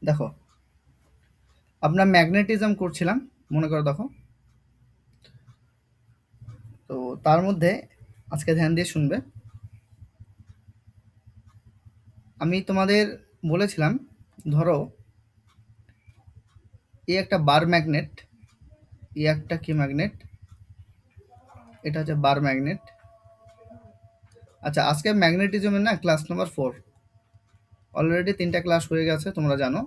দেখো, আমরা ম্যাগনেটিজম করছিলাম, মনে করো। দেখো, তো তার মধ্যে আজকে ধ্যান দিয়ে শুনবে। আমি তোমাদের বলেছিলাম, ধরো এই একটা বার ম্যাগনেট, এই একটা কি ম্যাগনেট, এটা হচ্ছে বার ম্যাগনেট। আচ্ছা, আজকে ম্যাগনেটিজমের না ক্লাস নাম্বার 4। অলরেডি 3টা ক্লাস হয়ে গেছে, তোমরা জানো।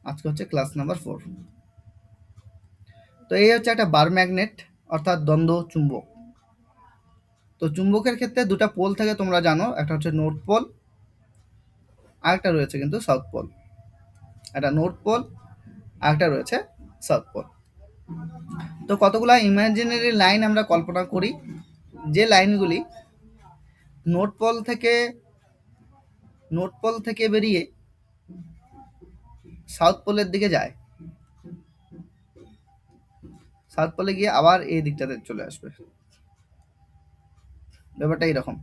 আজকে হচ্ছে ক্লাস নাম্বার 4। তো এই হচ্ছে একটা বার ম্যাগনেট, অর্থাৎ দ্বন্দ্ব চুম্বক। তো চুম্বকের ক্ষেত্রে দুটা পোল থাকে, তোমরা জানো। একটা হচ্ছে নর্থ পোল, আর একটা রয়েছে কিন্তু সাউথ পোল। একটা নর্থ পোল, আর একটা রয়েছে সাউথ পোল। তো কতগুলা ইমাজিনারি লাইন আমরা কল্পনা করি, যে লাইনগুলি নর্থ পোল থেকে বেরিয়ে সাউথ পোলের দিকে যায়, সাউথ পোলে গিয়ে আবার এই দিকটাতে চলে আসবে। ব্যাপারটা এইরকম।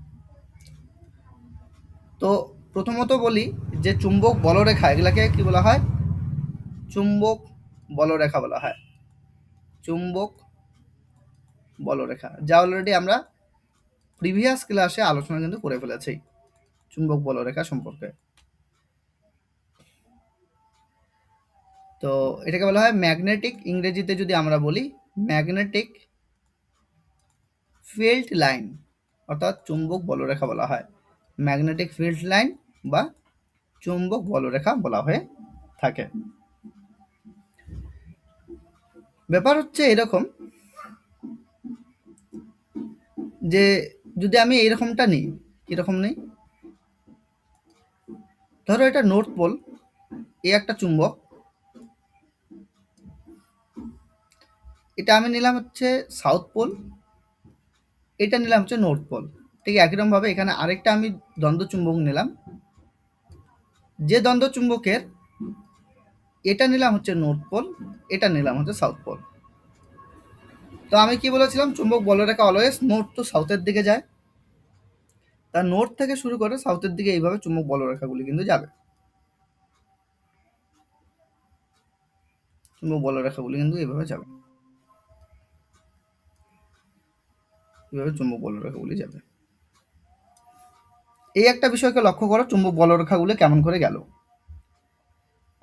তো প্রথমত বলি যে চুম্বক বলরেখা, এগুলাকে কি বলা হয়? চুম্বক বলরেখা বলা হয়। চুম্বক বলরেখা, যা অলরেডি আমরা প্রিভিয়াস ক্লাসে আলোচনা কিন্তু করে ফেলেছি চুম্বক বলরেখা সম্পর্কে। তো এটাকে বলা হয় ম্যাগনেটিক, ইংরেজিতে যদি আমরা বলি ম্যাগনেটিক ফিল্ড লাইন, অর্থাৎ চুম্বক বলরেখা বলা হয়। ম্যাগনেটিক ফিল্ড লাইন বা চুম্বক বলরেখা বলা হয়ে থাকে। ব্যাপার হচ্ছে এরকম যে যদি আমি এইরকমটা নিই, কিরকম নেই, ধরো এটা নর্থ পোল, এ একটা চুম্বক, এটা আমি নিলাম হচ্ছে সাউথ পোল, এটা নিলাম হচ্ছে নর্থ পোল। ঠিক একইরকম ভাবে এখানে আরেকটা আমি দ্বন্দ্ব চুম্বক নিলাম, যে দ্বন্দ্ব চুম্বকের এটা নিলাম হচ্ছে নর্থ পোল, এটা নিলাম হচ্ছে সাউথ পোল। তো আমি কি বলেছিলাম, চুম্বক বলরেখা অলওয়েজ নর্থ টু সাউথের দিকে যায়। তার নর্থ থেকে শুরু করে সাউথের দিকে এইভাবে চুম্বক বলরেখাগুলি কিন্তু যাবে। চুম্বক বলরেখাগুলি কিন্তু এইভাবে যাবে, এইভাবে চুম্বক বলরেখাগুলি যাবে। এই একটা বিষয়কে লক্ষ্য করো, চুম্বক বলরেখাগুলি কেমন করে গেল।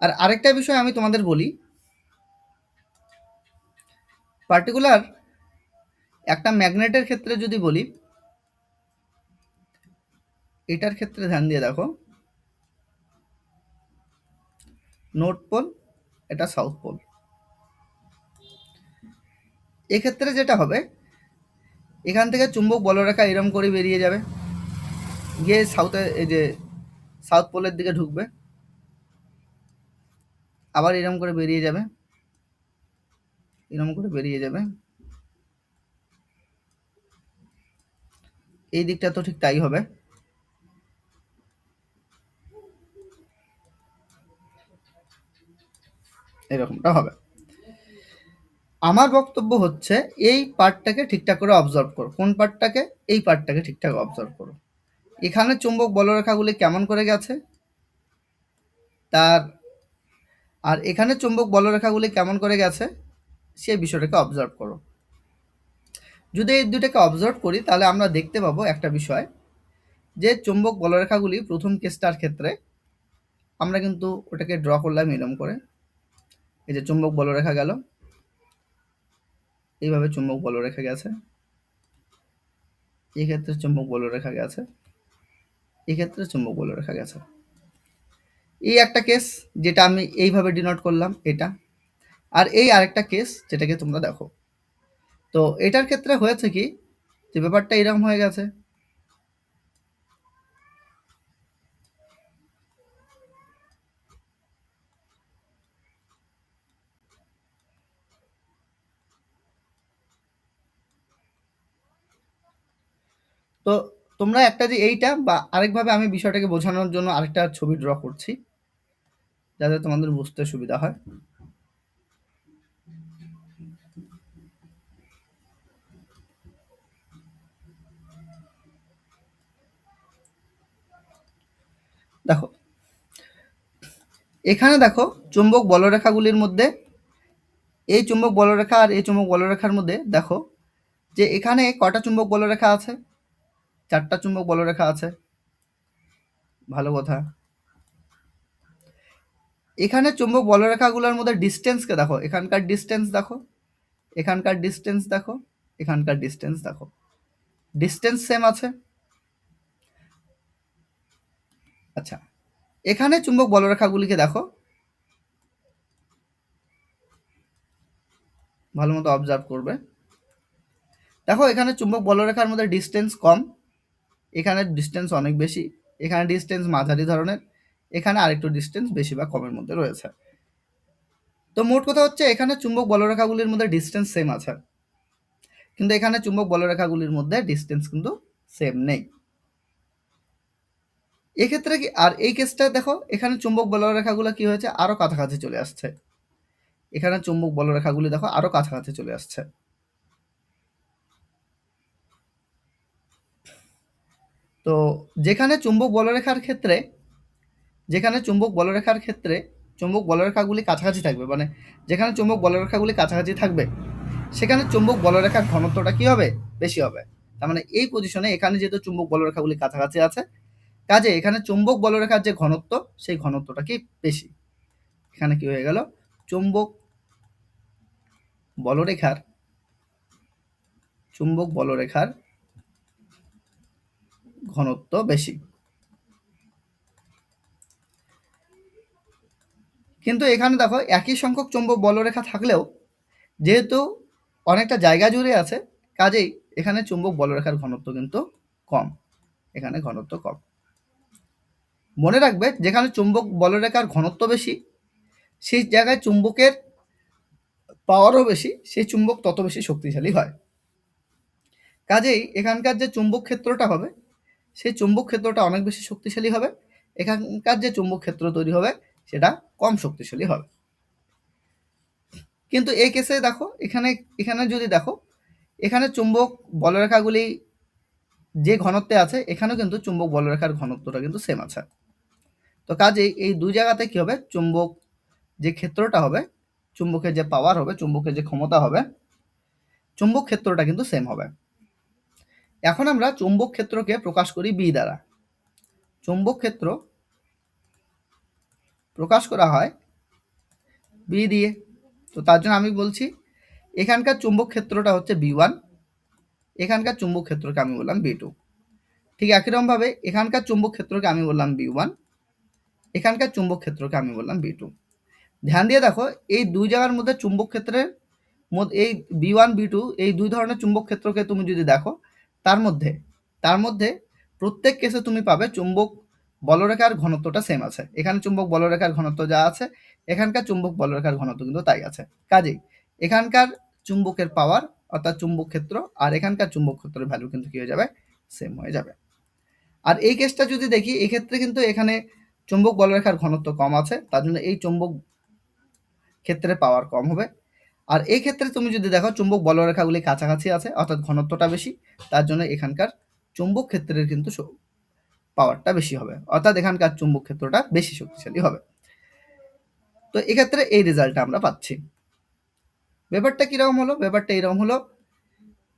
আর আরেকটা বিষয় আমি তোমাদের বলি, পার্টিকুলার একটা ম্যাগনেটের ক্ষেত্রে যদি বলি, এটার ক্ষেত্রে ধ্যান দিয়ে দেখো, নর্থ পোল, এটা সাউথ পোল। এক্ষেত্রে যেটা হবে, এখান থেকে চুম্বক বলরেখা এরম করে বেরিয়ে যাবে, গিয়ে সাউথে, এই যে সাউথ পোলের দিকে ঢুকবে, আবার এরম করে বেরিয়ে যাবে, এরম করে বেরিয়ে যাবে। এই দিকটা তো ঠিক তাই হবে। এরকমটা হবে। আমার বক্তব্য হচ্ছে এই পার্টটাকে ঠিকঠাক করে অবজার্ভ করো। কোন পার্টটাকে? এই পার্টটাকে ঠিকঠাক অবজার্ভ করো। এখানে চুম্বক বলরেখাগুলি কেমন করে গেছে, তার আর এখানে চুম্বক বলরেখাগুলি কেমন করে গেছে, সেই বিষয়টাকে অবজার্ভ করো। যদি এই দুটাকে অবজার্ভ করি, তাহলে আমরা দেখতে পাবো একটা বিষয়, যে চুম্বক বলরেখাগুলি প্রথম কেসটার ক্ষেত্রে আমরা কিন্তু ওটাকে ড্র করলাম এরকম করে। এই যে চুম্বক বলরেখা গেল, এইভাবে চুম্বক বলরেখা গেছে, এই ক্ষেত্রে চুম্বক বলরেখা গেছে, এই ক্ষেত্রে চুম্বক বলরেখা গেছে। এই একটা কেস যেটা আমি এইভাবে ডিনোট করলাম, এটা। আর এই আরেকটা কেস যেটাকে তোমরা দেখো। তো এটার ক্ষেত্রে হয়েছে কি, যে ব্যাপারটা এরকম হয়ে গেছে। তো তোমরা একটা যে এইটা বা আরেকভাবে আমি বিষয়টাকে বোঝানোর জন্য আরেকটা ছবি ড্র করছি, যাতে তোমাদের বুঝতে সুবিধা হয়। দেখো, এখানে দেখো চুম্বক বলরেখাগুলির মধ্যে এই চুম্বক বলরেখা আর এই চুম্বক বলরেখার মধ্যে দেখো যে এখানে কটা চুম্বক বলরেখা আছে, 4টা চুম্বক বলরেখা আছে। ভালো কথা। এখানে চুম্বক বলরেখাগুলোর মধ্যে ডিস্টেন্সকে দেখো, এখানকার ডিস্টেন্স দেখো, এখানকার ডিস্টেন্স দেখো, এখানকার ডিস্টেন্স দেখো, ডিস্টেন্স সেম আছে। আচ্ছা, এখানে চুম্বক বলরেখাগুলিকে দেখো, ভালো মতো অবজার্ভ করবে। দেখো এখানে চুম্বক বলরেখার মধ্যে ডিস্টেন্স কম, এখানে ডিস্টেন্স অনেক বেশি, এখানে ডিস্টেন্স মাঝারি ধরনের, এখানে আরেকটু ডিস্টেন্স বেশি বা কমের মধ্যে রয়েছে। তো মোট কথা হচ্ছে এখানে চুম্বক বলরেখাগুলির মধ্যে ডিস্টেন্স সেম আছে, কিন্তু এখানে চুম্বক বলরেখাগুলির মধ্যে ডিস্টেন্স কিন্তু সেম নেই। এক্ষেত্রে কি, আর এই কেসটা দেখো এখানে চুম্বক বলরেখাগুলো কি হয়েছে, আরো কাছাকাছি চলে আসছে। এখানে চুম্বক বলরেখাগুলি দেখো আরো কাছাকাছি চলে আসছে। তো যেখানে চুম্বক বলরেখার ক্ষেত্রে, যেখানে চুম্বক বলরেখার ক্ষেত্রে চুম্বক বলরেখাগুলি কাছাকাছি থাকবে, মানে যেখানে চুম্বক বলরেখাগুলি কাছাকাছি থাকবে সেখানে চুম্বক বলরেখার ঘনত্বটা কি হবে, বেশি হবে। তার মানে এই পজিশনে এখানে যেহেতু চুম্বক বলরেখাগুলি কাছাকাছি আছে, কাজে এখানে চুম্বক বলরেখার যে ঘনত্ব সেই ঘনত্বটা কি বেশি। এখানে কি হয়ে গেল, চুম্বক বলরেখার চুম্বক বলরেখার ঘনত্ব বেশি। কিন্তু এখানে দেখো একই সংখ্যক চুম্বক বলরেখা থাকলেও যেহেতু অনেকটা জায়গা জুড়ে আছে, কাজেই এখানে চুম্বক বলরেখার ঘনত্ব কিন্তু কম, এখানে ঘনত্ব কম। মনে রাখবে যেখানে চুম্বক বলরেখার ঘনত্ব বেশি সেই জায়গায় চুম্বকের পাওয়ারও বেশি, সেই চুম্বক তত বেশি শক্তিশালী হয়। কাজেই এখানকার যে চুম্বক ক্ষেত্রটা হবে সেই চুম্বক ক্ষেত্রটা অনেক বেশি শক্তিশালী হবে, এখানকার যে চুম্বক ক্ষেত্র তৈরি হবে সেটা কম শক্তিশালী হবে। কিন্তু এই কেসে দেখো এখানে এখানে যদি দেখো এখানে চুম্বক বলরেখাগুলি যে ঘনত্বে আছে এখানেও কিন্তু চুম্বক বলরেখার ঘনত্বটা কিন্তু সেম আছে। তো কাজেই এই দুই জায়গাতে কি হবে, চুম্বক যে ক্ষেত্রটা হবে, চুম্বকের যে পাওয়ার হবে, চুম্বকের যে ক্ষমতা হবে, চুম্বক ক্ষেত্রটা কিন্তু সেম হবে। এখন আমরা চুম্বক ক্ষেত্রকে প্রকাশ করি বি দ্বারা। চুম্বক ক্ষেত্র প্রকাশ করা হয় বি দিয়ে। তো তার জন্য আমি বলছি এখানকার চুম্বক ক্ষেত্রটা হচ্ছে বি1, এখানকার চুম্বক ক্ষেত্রকে আমি বললাম বি2। ঠিক একই রকমভাবে এখানকার চুম্বক ক্ষেত্রকে আমি বললাম বি1, এখানকার চুম্বক ক্ষেত্রকে আমি বললাম বি2। ধ্যান দিয়ে দেখো এই দুই জায়গার মধ্যে চুম্বক ক্ষেত্রের মধ্যে এই বি1 বি2 এই দুই ধরনের চুম্বক ক্ষেত্রকে তুমি যদি দেখো তার মধ্যে প্রত্যেক কেসে তুমি পাবে চুম্বক বলরেখার ঘনত্বটা সেম আছে। এখানে চুম্বক বলরেখার ঘনত্ব যা আছে এখানকার চুম্বক বলরেখার ঘনত্ব কিন্তু তাই আছে। কাজেই এখানকার চুম্বকের পাওয়ার অর্থাৎ চুম্বক ক্ষেত্র আর এখানকার চুম্বক ক্ষেত্রের ভ্যালু কিন্তু কি হয়ে যাবে, সেম হয়ে যাবে। আর এই কেসটা যদি দেখি এক্ষেত্রে কিন্তু এখানে চুম্বক বলরেখার ঘনত্ব কম আছে, তার জন্য এই চুম্বক ক্ষেত্রে পাওয়ার কম হবে। আর এই ক্ষেত্রে তুমি যদি দেখো চুম্বক বলরেখাগুলি কাছাকাছি আছে অর্থাৎ ঘনত্বটা বেশি, তার জন্য এখানকার চুম্বক ক্ষেত্রের কিন্তু পাওয়ারটা বেশি হবে, অর্থাৎ এখানকার চুম্বক ক্ষেত্রটা বেশি শক্তিশালী হবে। তো এক্ষেত্রে এই রেজাল্টটা আমরা পাচ্ছি। ব্যাপারটা কিরকম হলো, ব্যাপারটা এরকম হলো,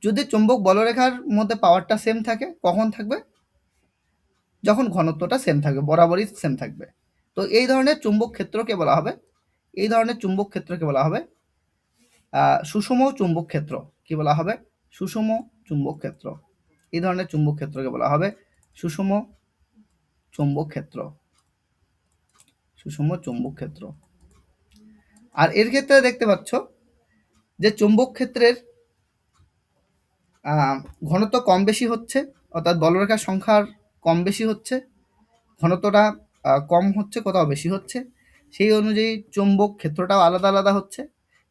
যদি চুম্বক বলরেখার মধ্যে পাওয়ারটা সেম থাকে কখন থাকবে, যখন ঘনত্বটা সেম থাকবে, বরাবরই সেম থাকবে। তো এই ধরনের চুম্বক ক্ষেত্রকে বলা হবে, এই ধরনের চুম্বক ক্ষেত্রকে বলা হবে সুষম চুম্বক ক্ষেত্র। কি বলা হবে, সুষম চুম্বক ক্ষেত্র। এই ধরনের চুম্বক ক্ষেত্রকে বলা হবে সুষম চুম্বক ক্ষেত্র, সুষম চুম্বক ক্ষেত্র। আর এর ক্ষেত্রে দেখতে পাচ্ছ যে চুম্বক ক্ষেত্রের ঘনত্ব কম বেশি হচ্ছে, অর্থাৎ বলরেখার সংখ্যার কম বেশি হচ্ছে, ঘনত্বটা কম হচ্ছে, কোথাও বেশি হচ্ছে, সেই অনুযায়ী চুম্বক ক্ষেত্রটাও আলাদা আলাদা হচ্ছে।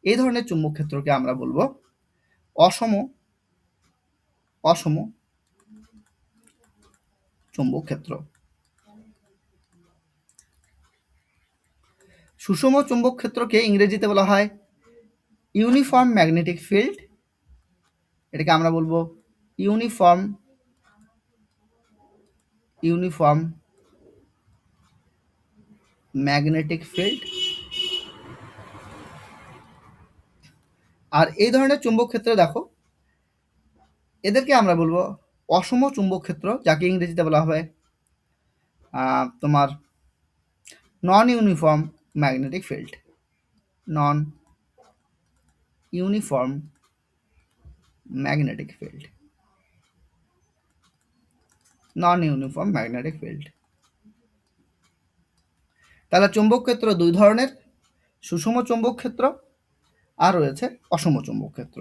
এই ধরনের চুম্বক ক্ষেত্রকে আমরা বলবো অসম অসম চুম্বক ক্ষেত্র। সুষম চুম্বক ক্ষেত্রকে ইংরেজিতে বলা হয় ইউনিফর্ম ম্যাগনেটিক ফিল্ড। এটাকে আমরা বলবো ইউনিফর্ম ইউনিফর্ম ম্যাগনেটিক ফিল্ড। আর এই ধরনের চুম্বক ক্ষেত্রে দেখো, এদেরকে আমরা বলবো অসম চুম্বক ক্ষেত্র, যাকে ইংরেজিতে বলা হবে তোমার নন ইউনিফর্ম ম্যাগনেটিক ফিল্ড। নন ইউনিফর্ম ম্যাগনেটিক ফিল্ড। নন ইউনিফর্ম ম্যাগনেটিক ফিল্ড। তাহলে চুম্বক ক্ষেত্র দুই ধরনের, সুষম চুম্বক ক্ষেত্র আর রয়েছে অসম চুম্বক ক্ষেত্র।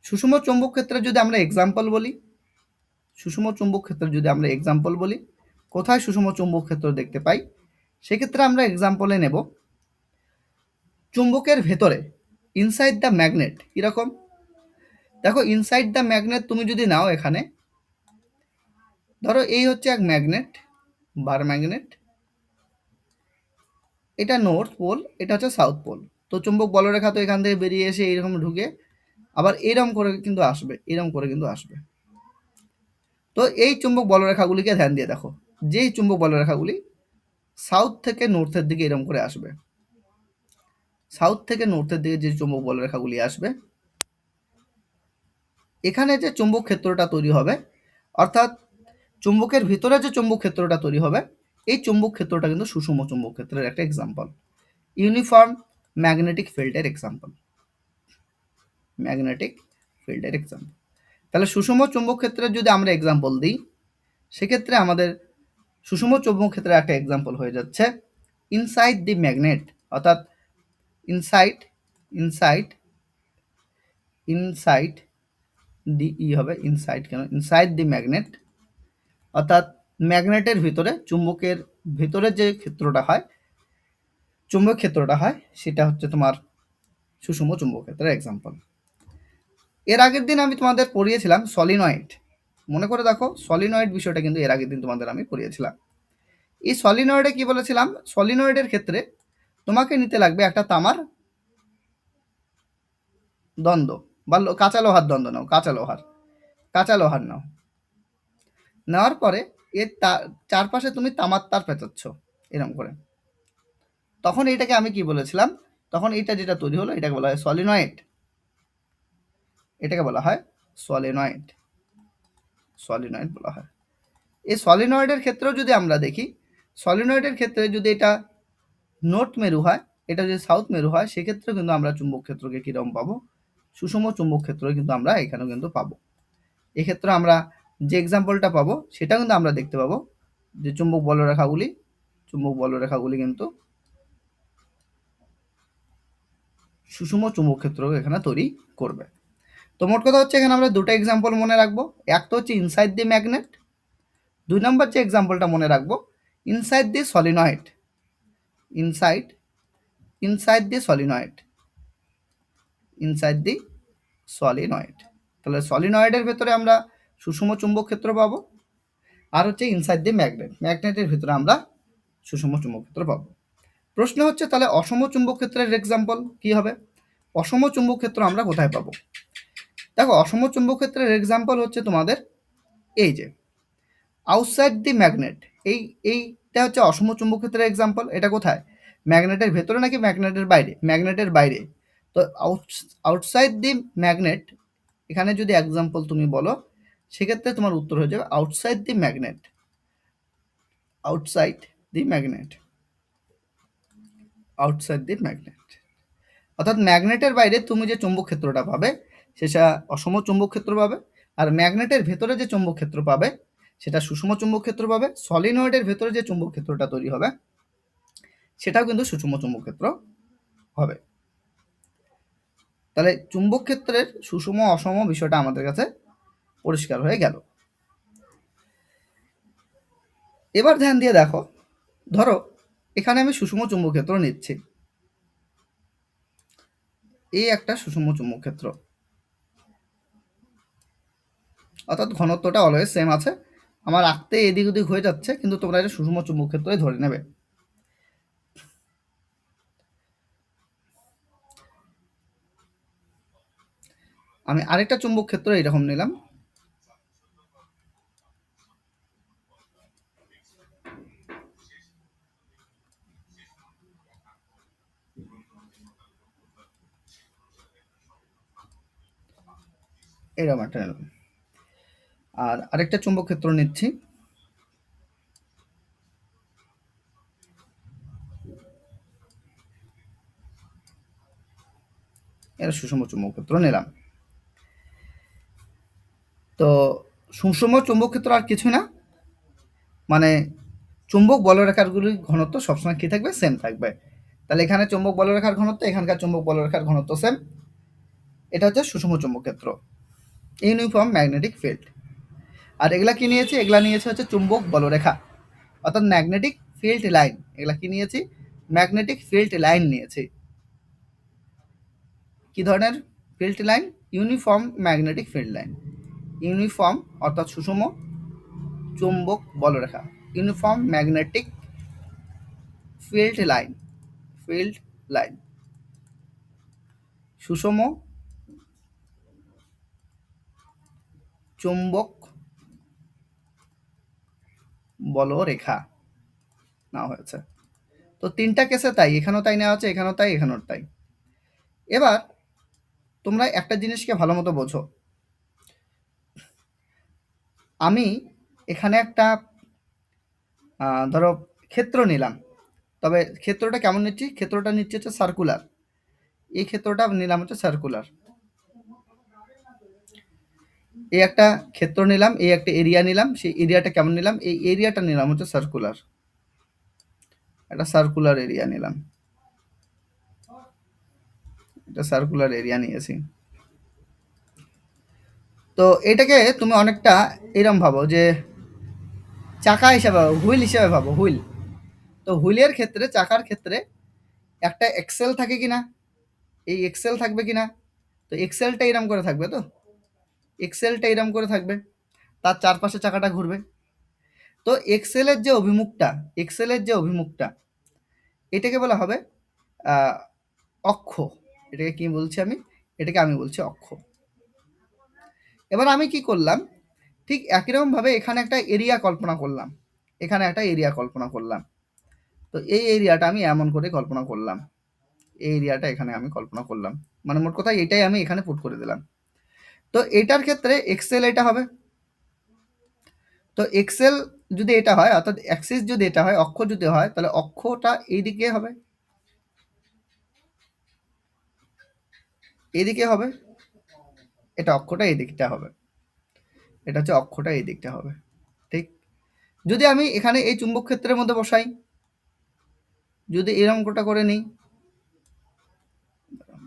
সুষম চুম্বক ক্ষেত্রে যদি আমরা এক্সাম্পল বলি, সুষম চুম্বক ক্ষেত্রে যদি আমরা এক্সাম্পল বলি, কোথায় সুষম চুম্বক ক্ষেত্র দেখতে পাই, সেক্ষেত্রে আমরা এক্সাম্পলে নেব চুম্বকের ভেতরে, ইনসাইড দ্য ম্যাগনেট। কীরকম দেখো, ইনসাইড দ্য ম্যাগনেট তুমি যদি নাও, এখানে ধরো এই হচ্ছে এক ম্যাগনেট, বার ম্যাগনেট, এটা নর্থ পোল, এটা হচ্ছে সাউথ পোল। তো চুম্বক বলরেখা তো এখান থেকে বেরিয়ে এসে এইরকম ঢুকে আবার এইরকম করে কিন্তু আসবে, এরকম করে কিন্তু আসবে। তো এই চুম্বক বলরেখাগুলিকে ধ্যান দিয়ে দেখো, যেই চুম্বক বলরেখাগুলি সাউথ থেকে নর্থের দিকে এরকম করে আসবে, সাউথ থেকে নর্থের দিকে যে চুম্বক বলরেখাগুলি আসবে, এখানে যে চুম্বক ক্ষেত্রটা তৈরি হবে, অর্থাৎ চুম্বকের ভিতরে যে চুম্বক ক্ষেত্রটা তৈরি হবে, এই চুম্বক ক্ষেত্রটা কিন্তু সুষম চুম্বক ক্ষেত্রের একটা এক্সাম্পল, ইউনিফর্ম ম্যাগনেটিক ফিল্ডের এক্সাম্পল, ম্যাগনেটিক ফিল্ডের এক্সাম্পল। তাহলে সুষম চুম্বক ক্ষেত্রের যদি আমরা এক্সাম্পল দিই, সেক্ষেত্রে আমাদের সুষম চুম্বক ক্ষেত্রের একটা এক্সাম্পল হয়ে যাচ্ছে ইনসাইড দি ম্যাগনেট, অর্থাৎ ইনসাইড ইনসাইড ইনসাইড দি হবে ইনসাইড, কেন ইনসাইড দি ম্যাগনেট, অর্থাৎ ম্যাগনেটের ভিতরে, চুম্বকের ভিতরে যে ক্ষেত্রটা হয়, চুম্বক ক্ষেত্রটা হয়, সেটা হচ্ছে তোমার সুষম চুম্বক ক্ষেত্রের এক্সাম্পল। এর আগের দিন আমি তোমাদের পড়িয়েছিলাম সলিনয়েড, মনে করে দেখো, সলিনয়েড বিষয়টা কিন্তু এর আগের দিন তোমাদের আমি পড়িয়েছিলাম। এই সলিনয়েডে কি বলেছিলাম, সলিনয়েডের ক্ষেত্রে তোমাকে নিতে লাগবে একটা তামার দ্বন্দ্ব বা কাঁচা লোহার দ্বন্দ্ব নাও, কাঁচা লোহার নাও, নেওয়ার পরে এর চারপাশে তুমি তামার তার পেঁচাচ্ছ এরকম করে, তখন এটাকে আমি কি বলেছিলাম, তখন এটা যেটা তৈরি হলো এটাকে বলা হয় সলিনয়েড, এটাকে বলা হয় সলিনয়েড, সলিনয়েড বলা হয়। এই সলিনয়েডের ক্ষেত্রেও যদি আমরা দেখি, সলিনয়েডের ক্ষেত্রে যদি এটা নর্থ মেরু হয়, এটা যদি সাউথ মেরু হয়, সেক্ষেত্রে কিন্তু আমরা চুম্বক ক্ষেত্রকে কীরকম পাবো, সুষম চুম্বক ক্ষেত্র কিন্তু আমরা এখানেও কিন্তু পাবো। এক্ষেত্রে আমরা যে এক্সাম্পলটা পাবো, সেটা কিন্তু আমরা দেখতে পাবো যে চুম্বক বলরেখাগুলি কিন্তু সুষম চুম্বক ক্ষেত্র এখানে তৈরি করবে। তো মোট কথা হচ্ছে, এখানে আমরা দুটো এক্সাম্পল মনে রাখবো, এক তো হচ্ছে ইনসাইড দি ম্যাগনেট, দুই নম্বর যে এক্সাম্পলটা মনে রাখবো ইনসাইড দি সলিনয়েড, ইনসাইড দি সলিনয়েড, ইনসাইড দি সলিনয়েড। তাহলে সলিনয়েডের ভেতরে আমরা সুষম চুম্বক ক্ষেত্র পাবো, আর হচ্ছে ইনসাইড দি ম্যাগনেট, ম্যাগনেটের ভেতরে আমরা সুষম চুম্বক ক্ষেত্র পাবো। প্রশ্ন হচ্ছে তাহলে অসম চুম্বক ক্ষেত্রের এক্সাম্পল কি হবে, অসম চুম্বক ক্ষেত্র আমরা কোথায় পাবো? দেখো, অসম চুম্বক ক্ষেত্রের এক্সাম্পল হচ্ছে তোমাদের এই যে আউটসাইড দি ম্যাগনেট, এইটা হচ্ছে অসম চুম্বক ক্ষেত্রের এক্সাম্পল। এটা কোথায়, ম্যাগনেটের ভেতরে নাকি ম্যাগনেটের বাইরে? ম্যাগনেটের বাইরে। তো আউটসাইড দি ম্যাগনেট, এখানে যদি এক্সাম্পল তুমি বলো, সেক্ষেত্রে তোমার উত্তর হয়ে যাবে আউটসাইড দি ম্যাগনেট, আউটসাইড দি ম্যাগনেট, আউটসাইড দি ম্যাগনেট। অর্থাৎ ম্যাগনেটের বাইরে তুমি যে চুম্বক ক্ষেত্রটা পাবে, সেটা অসম চুম্বক ক্ষেত্র পাবে, আর ম্যাগনেটের ভেতরে যে চুম্বক ক্ষেত্র পাবে, সেটা সুষম চুম্বক ক্ষেত্র পাবে। সলিনয়েডের ভেতরে যে চুম্বক ক্ষেত্রটা তৈরি হবে, সেটাও কিন্তু সুষম চুম্বক ক্ষেত্র হবে। তাহলে চুম্বক ক্ষেত্রের সুষম অসম বিষয়টা আমাদের কাছে পরিষ্কার হয়ে গেল। এবার ধ্যান দিয়ে দেখো, ধরো এখানে আমি সুষম চুম্বক ক্ষেত্র নিচ্ছি, এই একটা সুষম চুম্বক ক্ষেত্র, অর্থাৎ ঘনত্বটা অলওয়েজ সেম আছে, আমার আঁকতে এদিক ওদিক হয়ে যাচ্ছে, কিন্তু তোমরা এটা সুষম চুম্বক ক্ষেত্রে ধরে নেবে। আমি আরেকটা চুম্বক ক্ষেত্র এরকম নিলাম, এরকম একটা নিলাম। আর আরেকটা চুম্বক ক্ষেত্র নিচ্ছি। এর সুষম চুম্বক ক্ষেত্র নিলাম। তো সুষম চুম্বক ক্ষেত্র আর কিছু না, মানে চুম্বক বলরেখাগুলির ঘনত্ব সবসময় কি থাকবে? সেম থাকবে। তাহলে এখানে চুম্বক বলরেখার ঘনত্ব, এখানকার চুম্বক বলরেখার ঘনত্ব সেম। এটা হচ্ছে সুষম চুম্বক ক্ষেত্র, ইউনিফর্ম ম্যাগনেটিক ফিল্ড। আর এগুলা কি নিয়েছি? এগুলা নিয়েছে হচ্ছে চুম্বক বলরেখা, অর্থাৎ ম্যাগনেটিক ফিল্ড লাইন। এগুলা কি নিয়েছি? ম্যাগনেটিক ফিল্ড লাইন নিয়েছি। কি ধরনের field line? Uniform magnetic field line. Uniform অর্থাৎ সুষম চুম্বক বলরেখা, uniform magnetic field line, field line, সুষম চুম্বক বলরেখা নেওয়া হয়েছে। তো তিনটা কেসে তাই, এখানেও তাই নেওয়া হচ্ছে, এখানেও তাই, এখানেও তাই। এবার তোমরা একটা জিনিসকে ভালো মতো বোঝো। আমি এখানে একটা ধরো ক্ষেত্র নিলাম, তবে ক্ষেত্রটা কেমন নিচ্ছি? ক্ষেত্রটা নিচ্ছে হচ্ছে সার্কুলার। এই ক্ষেত্রটা নিলাম হচ্ছে সার্কুলার। এই একটা ক্ষেত্র নিলাম, এই একটা এরিয়া নিলাম, সেই এরিয়াটা কেমন নিলাম? এই এরিয়াটা নিলাম হচ্ছে সার্কুলার, একটা সার্কুলার এরিয়া নিলাম, এটা সার্কুলার এরিয়া নিয়েছি। তো এটাকে তুমি অনেকটা এরম ভাবো যে চাকা হিসাবে ভাবো, হুইল হিসাবে ভাবো, হুইল। তো হুইলের ক্ষেত্রে, চাকার ক্ষেত্রে একটা এক্সেল থাকে কিনা? এই এক্সেল থাকবে কিনা? তো এক্সেলটা এরম করে থাকবে, তো এক্সেলটা এরম করে থাকবে, তার চারপাশে চাকাটা ঘুরবে। তো এক্সেলের যে অভিমুখটা, এক্সেলের যে অভিমুখটা, এটাকে বলা হবে অক্ষ। এটাকে কি বলছি আমি? এটাকে আমি বলছি অক্ষ। এবার আমি কি করলাম? ঠিক একই রকমভাবে এখানে একটা এরিয়া কল্পনা করলাম, এখানে একটা এরিয়া কল্পনা করলাম। তো এই এরিয়াটা আমি এমন করে কল্পনা করলাম, এই এরিয়াটা এখানে আমি কল্পনা করলাম, মানে মোট কথা এটাই আমি এখানে পুট করে দিলাম। তো এটার ক্ষেত্রে এক্সেল এটা হবে। তো এক্সেল যদি এটা হয়, অর্থাৎ অ্যাক্সিস যদি এটা হয়, অক্ষ যদি হয়, তাহলে অক্ষটা এইদিকে হবে, এইদিকে হবে, এটা অক্ষটা এই দিকটা হবে, এটা হচ্ছে অক্ষটা এই দিকটা হবে। ঠিক, যদি আমি এখানে এই চুম্বক ক্ষেত্রের মধ্যে বসাই, যদি এই অঙ্কটা করে নিই,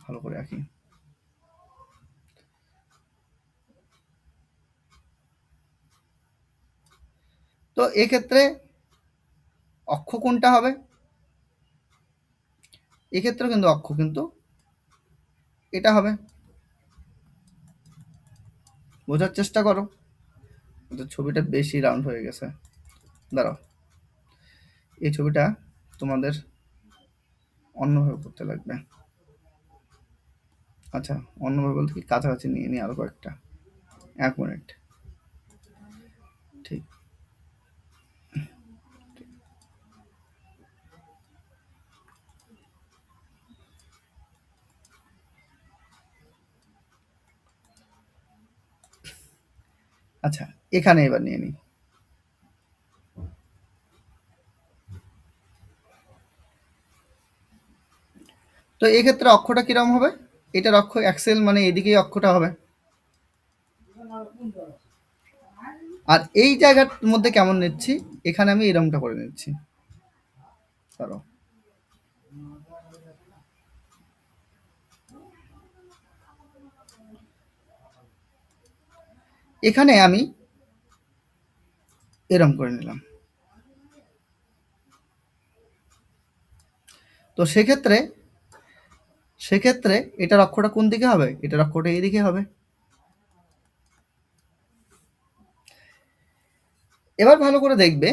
ভালো করে আঁকি। তো এক্ষেত্রে অক্ষ কোনটা হবে? এক্ষেত্রে কিন্তু অক্ষ কিন্তু এটা হবে। বোঝার চেষ্টা করো, ছবিটা বেশি রাউন্ড হয়ে গেছে। দাঁড়াও, এই ছবিটা তোমাদের অন্যভাবে করতে লাগবে। আচ্ছা, অন্যভাবে বলতে কি, কাছাকাছি নিয়ে নিই আরো কয়েকটা। 1 মিনিট। ঠিক, আচ্ছা, এখানে এবার নিয়ে নিই। তো এক্ষেত্রে অক্ষটা কিরকম হবে? এটার অক্ষ অ্যাক্সেল, মানে এদিকেই অক্ষটা হবে। আর এই জায়গার মধ্যে কেমন নিচ্ছি? এখানে আমি এরমটা করে নিচ্ছি। ধরো, এখানে আমি এরম করে নিলাম। তো সেক্ষেত্রে, সেক্ষেত্রে এটার অক্ষটা কোন দিকে হবে? এটার অক্ষটা এইদিকে হবে। এবার ভালো করে দেখবে,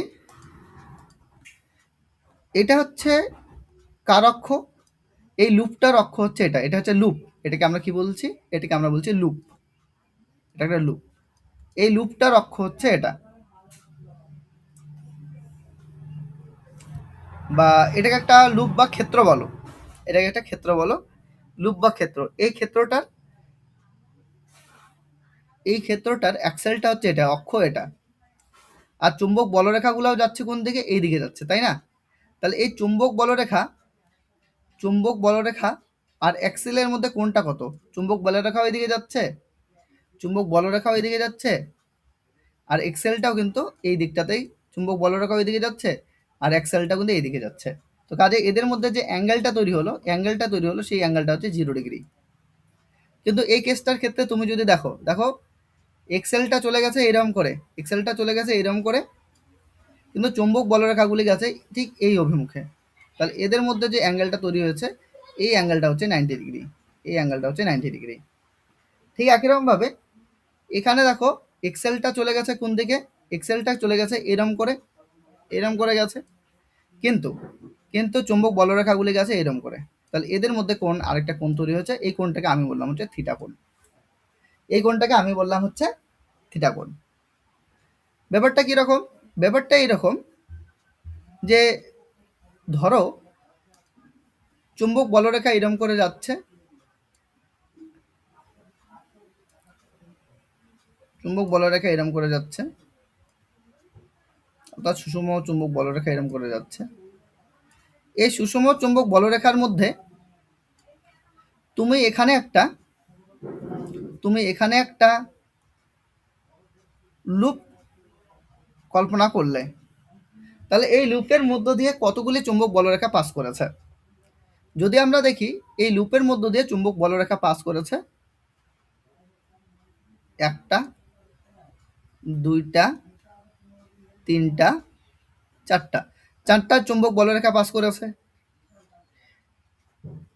এটা হচ্ছে কার অক্ষ? এই লুপটার অক্ষ হচ্ছে এটা, এটা হচ্ছে লুপ। এটাকে আমরা কি বলছি? এটাকে আমরা বলছি লুপ, এটা একটা লুপ। এই লুপটার অক্ষ হচ্ছে এটা, বা এটাকে একটা লুপ বা ক্ষেত্র বলো, এটাকে একটা ক্ষেত্র বলো, লুপ বা ক্ষেত্র। এই ক্ষেত্রটার এই ক্ষেত্রটার অ্যাক্সেলটা হচ্ছে এটা, অক্ষ এটা, আর চুম্বক বলরেখাগুলোও যাচ্ছে কোন দিকে, এই দিকে যাচ্ছে, তাই না? তাহলে এই চুম্বক বলরেখা আর অ্যাক্সেলের মধ্যে কোনটা কত? চুম্বক বলরেখা ওইদিকে যাচ্ছে, চুম্বক বলরেখা ওইদিকে যাচ্ছে, আর এক্সেলটাও কিন্তু এই দিকটাতেই, চুম্বক বলরেখা ওইদিকে যাচ্ছে আর এক্সেলটা কিন্তু এইদিকে যাচ্ছে। তো কাজে এদের মধ্যে যে অ্যাঙ্গেলটা তৈরি হলো সেই অ্যাঙ্গেলটা হচ্ছে 0 ডিগ্রি। কিন্তু এই কেসটার ক্ষেত্রে তুমি যদি দেখো এক্সেলটা চলে গেছে এরকম করে, কিন্তু চুম্বক বলরেখাগুলি গেছে ঠিক এই অভিমুখে। তাহলে এদের মধ্যে যে অ্যাঙ্গেলটা তৈরি হয়েছে, এই অ্যাঙ্গেলটা হচ্ছে 90 ডিগ্রি, এই অ্যাঙ্গেলটা হচ্ছে 90 ডিগ্রি। ঠিক একইরকমভাবে এখানে দেখো এক্সেলটা চলে গেছে কোন দিকে, এক্সেলটা চলে গেছে এরম করে গেছে, কিন্তু কিন্তু চুম্বক বলরেখাগুলি গেছে এরম করে। তাহলে এদের মধ্যে কোণ, আরেকটা কোণ তৈরি হয়েছে, এই কোণটাকে আমি বললাম হচ্ছে থিটা কোণ, এই কোণটাকে আমি বললাম হচ্ছে থিটা কোণ। ব্যাপারটা কীরকম? ব্যাপারটা এইরকম যে ধরো চুম্বক বলরেখা এরম করে যাচ্ছে, চুম্বক বলরেখা এরম করে যাচ্ছে, অর্থাৎ সুষম চুম্বক বলরেখা এরম করে যাচ্ছে। এই সুষম চুম্বক বলরেখার মধ্যে তুমি এখানে একটা লুপ কল্পনা করলে, তাহলে এই লুপের মধ্য দিয়ে কতগুলি চুম্বক বলরেখা পাস করেছে? যদি আমরা দেখি এই লুপের মধ্য দিয়ে চুম্বক বলরেখা পাস করেছে একটা, দুইটা, তিনটা, চারটা চুম্বক বলরেখা পাস করেছে।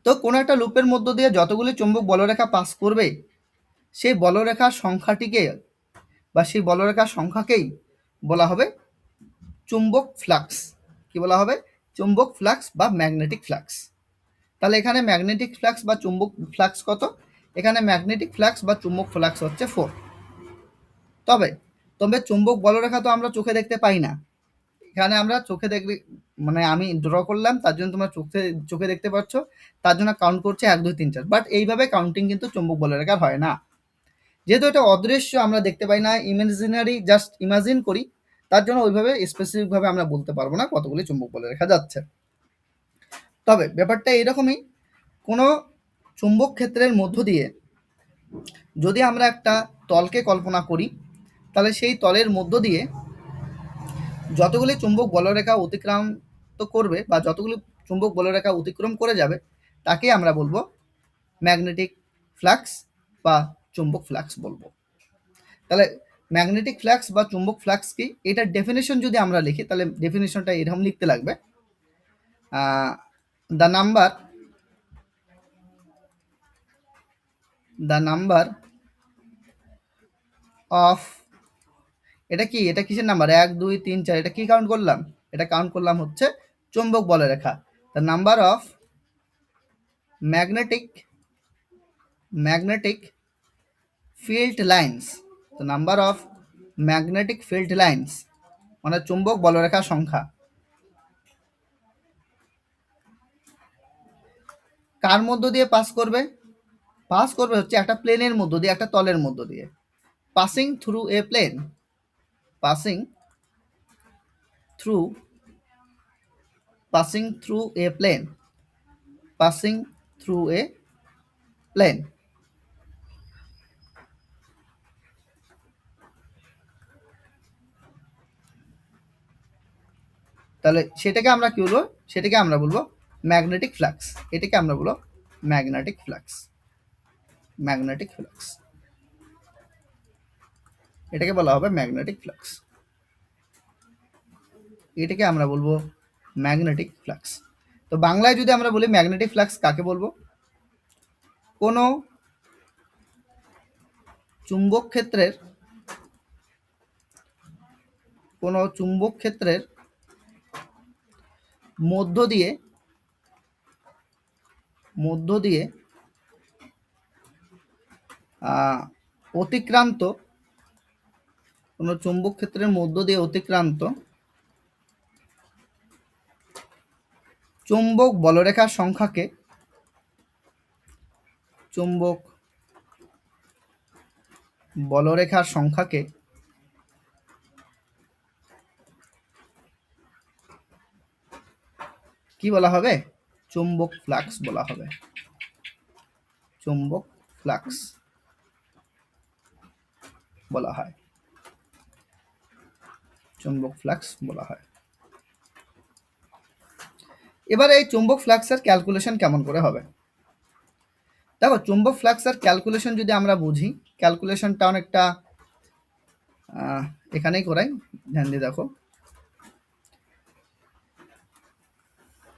তো কোনো একটা লুপের মধ্য দিয়ে যতগুলি চুম্বক বলরেখা পাস করবে, সেই বলরেখার সংখ্যাটিকে বা সেই বলরেখার সংখ্যাকেই বলা হবে চুম্বক ফ্লাক্স। কি বলা হবে? চুম্বক ফ্লাক্স বা ম্যাগনেটিক ফ্লাক্স। তাহলে এখানে ম্যাগনেটিক ফ্লাক্স বা চুম্বক ফ্লাক্স কত? এখানে ম্যাগনেটিক ফ্লাক্স বা চুম্বক ফ্লাক্স হচ্ছে 4। তবে চুম্বক বলরেখা তো আমরা চোখে দেখতে পাই না। এখানে আমরা চোখে দেখলে, মানে আমি ড্র করলাম তার জন্য তোমরা চোখে দেখতে পাচ্ছ, তার জন্য কাউন্ট করছে 1 2 3 4। বাট এইভাবে কাউন্টিং কিন্তু চুম্বক বলরেখার হয় না, যেহেতু এটা অদৃশ্য, আমরা দেখতে পাই না, ইমাজিনারি, জাস্ট ইমাজিন করি, তার জন্য ওইভাবে স্পেসিফিকভাবে আমরা বলতে পারবো না কতগুলি চুম্বক বলরেখা যাচ্ছে। তবে ব্যাপারটা এইরকমই, কোনো চুম্বক ক্ষেত্রের মধ্য দিয়ে যদি আমরা একটা তলকে কল্পনা করি, তাহলে সেই তলের মধ্য দিয়ে যতগুলি চুম্বক বলরেখা অতিক্রান্ত করবে বা যতগুলি চুম্বক বলরেখা অতিক্রম করে যাবে, তাকে আমরা বলবো ম্যাগনেটিক ফ্লাক্স বা চুম্বক ফ্লাক্স বলবো। তাহলে ম্যাগনেটিক ফ্লাক্স বা চুম্বক ফ্লাক্স কি, এটার ডেফিনেশন যদি আমরা লিখি, তাহলে ডেফিনেশনটা এরকম লিখতে লাগবে, দ্য নাম্বার অফ, এটা কি, এটা কিসের নাম্বার? 1 2 3 4, এটা কি কাউন্ট করলাম? এটা কাউন্ট করলাম হচ্ছে চুম্বক বলরেখা। The number of magnetic field lines, the number of magnetic field lines মানে চুম্বক বলরেখার সংখ্যা কার মধ্য দিয়ে পাস করবে? পাস করবে হচ্ছে একটা প্লেনের মধ্য দিয়ে, একটা তলের মধ্য দিয়ে, passing through a plane, passing through a plane, passing through a plane. তাহলে সেটাকে আমরা কি বলবো? সেটাকে আমরা বলবো ম্যাগনেটিক ফ্লাক্স। এটাকে আমরা বলবো ম্যাগনেটিক ফ্লাক্স, ম্যাগনেটিক ফ্লাক্স, এটাকে বলা হবে ম্যাগনেটিক ফ্লাক্স, এটাকে আমরা বলবো ম্যাগনেটিক ফ্লাক্স। তো বাংলায় যদি আমরা বলি ম্যাগনেটিক ফ্লাক্স কাকে বলবো? কোনো চুম্বক ক্ষেত্রের মধ্য দিয়ে অতিক্রান্ত, কোনো চুম্বক ক্ষেত্রের মধ্য দিয়ে অতিক্রান্ত চুম্বক বলরেখার সংখ্যাকে চুম্বক বলরেখার সংখ্যাকে কি বলা হবে? চুম্বক ফ্লাক্স বলা হবে। চুম্বক ফ্লাক্স বলা হয়। চুম্বক ফ্লাক্স বলা হয়। এবার এই চুম্বক ফ্লাক্সের ক্যালকুলেশন কেমন করে হবে? দেখো, চুম্বক ফ্লাক্সের ক্যালকুলেশন যদি আমরা বুঝি, ক্যালকুলেশনটা অনেকটা এখানেই করাই, ধ্যান দিয়ে দেখো।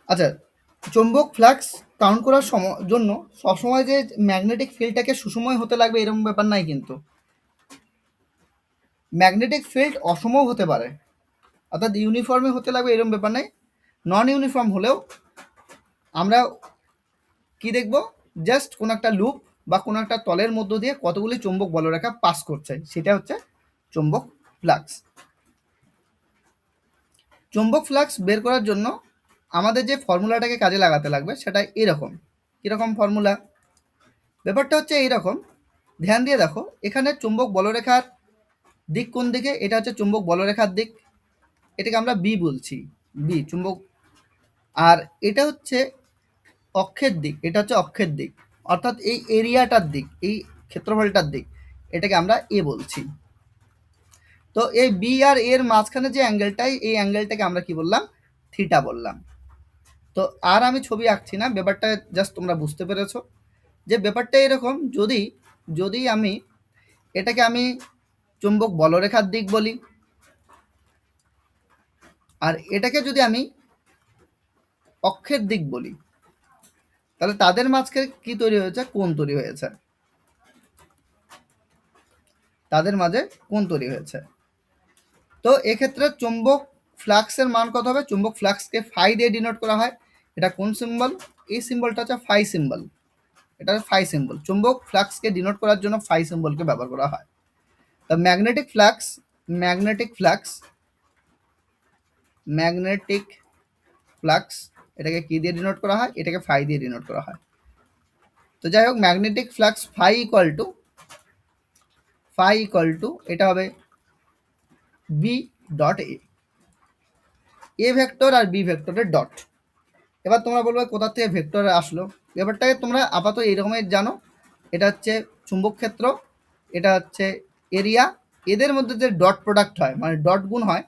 আচ্ছা, চুম্বক ফ্লাক্স কাউন্ট করার জন্য সবসময় যে ম্যাগনেটিক ফিল্ডটাকে সুষময় হতে লাগবে এরকম ব্যাপার নাই কিন্তু। ম্যাগনেটিক ফিল্ড অসমও হতে পারে, অর্থাৎ ইউনিফর্মে হতে লাগবে এরকম ব্যাপার নাই। নন ইউনিফর্ম হলেও আমরা কি দেখব, জাস্ট কোনো একটা লুপ বা কোনো একটা তলের মধ্য দিয়ে কতগুলি চুম্বক বলরেখা পাস করছে, সেটা হচ্ছে চুম্বক ফ্লাক্স। চুম্বক ফ্লাক্স বের করার জন্য আমাদের যে ফর্মুলাটাকে কাজে লাগাতে লাগবে সেটা এরকম। কীরকম ফর্মুলা? ব্যাপারটা হচ্ছে এইরকম, ধ্যান দিয়ে দেখো। এখানে চুম্বক বলরেখার দিক কোন দিকে? এটা হচ্ছে চুম্বক বলরেখার দিক, এটাকে আমরা বি বলছি, বি চুম্বক। আর এটা হচ্ছে অক্ষের দিক, এটা হচ্ছে অক্ষের দিক, অর্থাৎ এই এরিয়াটার দিক, এই ক্ষেত্রফলটার দিক, এটাকে আমরা এ বলছি। তো এই বি আর এর মাঝখানে যে অ্যাঙ্গেলটাই, এই অ্যাঙ্গেলটাকে আমরা কি বললাম? থিটা বললাম। তো আর আমি ছবি আঁকছি না, ব্যাপারটা জাস্ট তোমরা বুঝতে পেরেছো যে ব্যাপারটা এরকম। যদি যদি আমি এটাকে আমি চুম্বক বলরেখার দিক বলি, আর এটাকে যদি আমি অক্ষের দিক বলি, তাহলে তাদের মাঝখানে কি তৈরি হয়েছে? কোণ তৈরি হয়েছে। তাদের মাঝে কোণ তৈরি হয়েছে। তো এক্ষেত্রে চুম্বক ফ্লাক্সের মান কত হবে? চুম্বক ফ্লাক্সকে ফাই দিয়ে ডিনোট করা হয়। এটা কোন সিম্বল? এই সিম্বলটা হচ্ছে ফাই সিম্বল। এটা ফাই সিম্বল। চুম্বক ফ্লাক্সকে ডিনোট করার জন্য ফাই সিম্বলকে ব্যবহার করা হয়। তো magnetic flux, magnetic flux, magnetic flux এটাকে কি দিয়ে ডিনোট করা হয়? এটাকে ফাই দিয়ে ডিনোট করা হয়। তো যাই হোক, magnetic flux phi equal to এটা হবে বি ডট এ ভেক্টর আর বি ভেক্টরের ডট। এবার তোমরা বলবে কোথা থেকে ভেক্টর আসলো? ব্যাপারটাকে তোমরা আপাতত এইরকমের জানো, এটা হচ্ছে চুম্বক ক্ষেত্র, এটা হচ্ছে এরিয়া, এদের মধ্যে যে ডট প্রোডাক্ট হয়, মানে ডট গুণ হয়,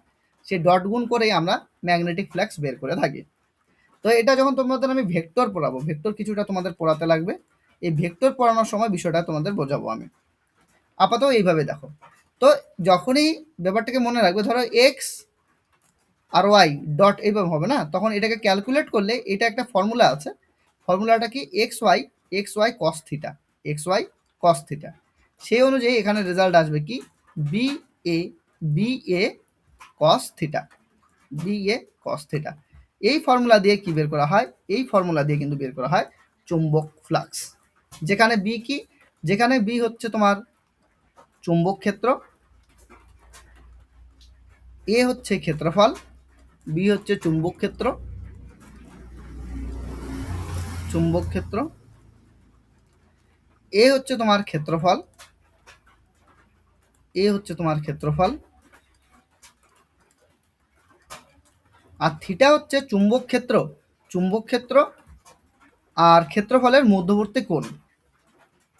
সেই ডট গুণ করেই আমরা ম্যাগনেটিক ফ্লাক্স বের করে থাকি। তো এটা যখন তোমাদের আমি ভেক্টর পড়াবো, ভেক্টর কিছুটা তোমাদের পড়াতে লাগবে, এই ভেক্টর পড়ানোর সময় বিষয়টা তোমাদের বোঝাবো আমি। আপাতত এইভাবে দেখো। তো যখনই ব্যাপারটাকে মনে রাখবে, ধরো এক্স আর ওয়াই ডট এইভাবে হবে না, তখন এটাকে ক্যালকুলেট করলে এটা একটা ফর্মুলা আছে। ফর্মুলাটা কি? X Y cos theta, X Y cos theta. সেই অনুযায়ী এখানে রেজাল্ট আসবে কি? B A cos theta, B A cos theta. এই ফর্মুলা দিয়ে কি বের করা হয়? এই ফর্মুলা দিয়ে কিন্তু বের করা হয় চুম্বক ফ্লাক্স। যেখানে বি কি? যেখানে বি হচ্ছে তোমার চুম্বক ক্ষেত্র, এ হচ্ছে ক্ষেত্রফল, বি হচ্ছে চুম্বক ক্ষেত্র, চুম্বক ক্ষেত্র, এ হচ্ছে তোমার ক্ষেত্রফল, এ হচ্ছে তোমার ক্ষেত্রফল, আর থিটা হচ্ছে চুম্বক ক্ষেত্র, চুম্বক ক্ষেত্র আর ক্ষেত্রফলের মধ্যবর্তী কোণ।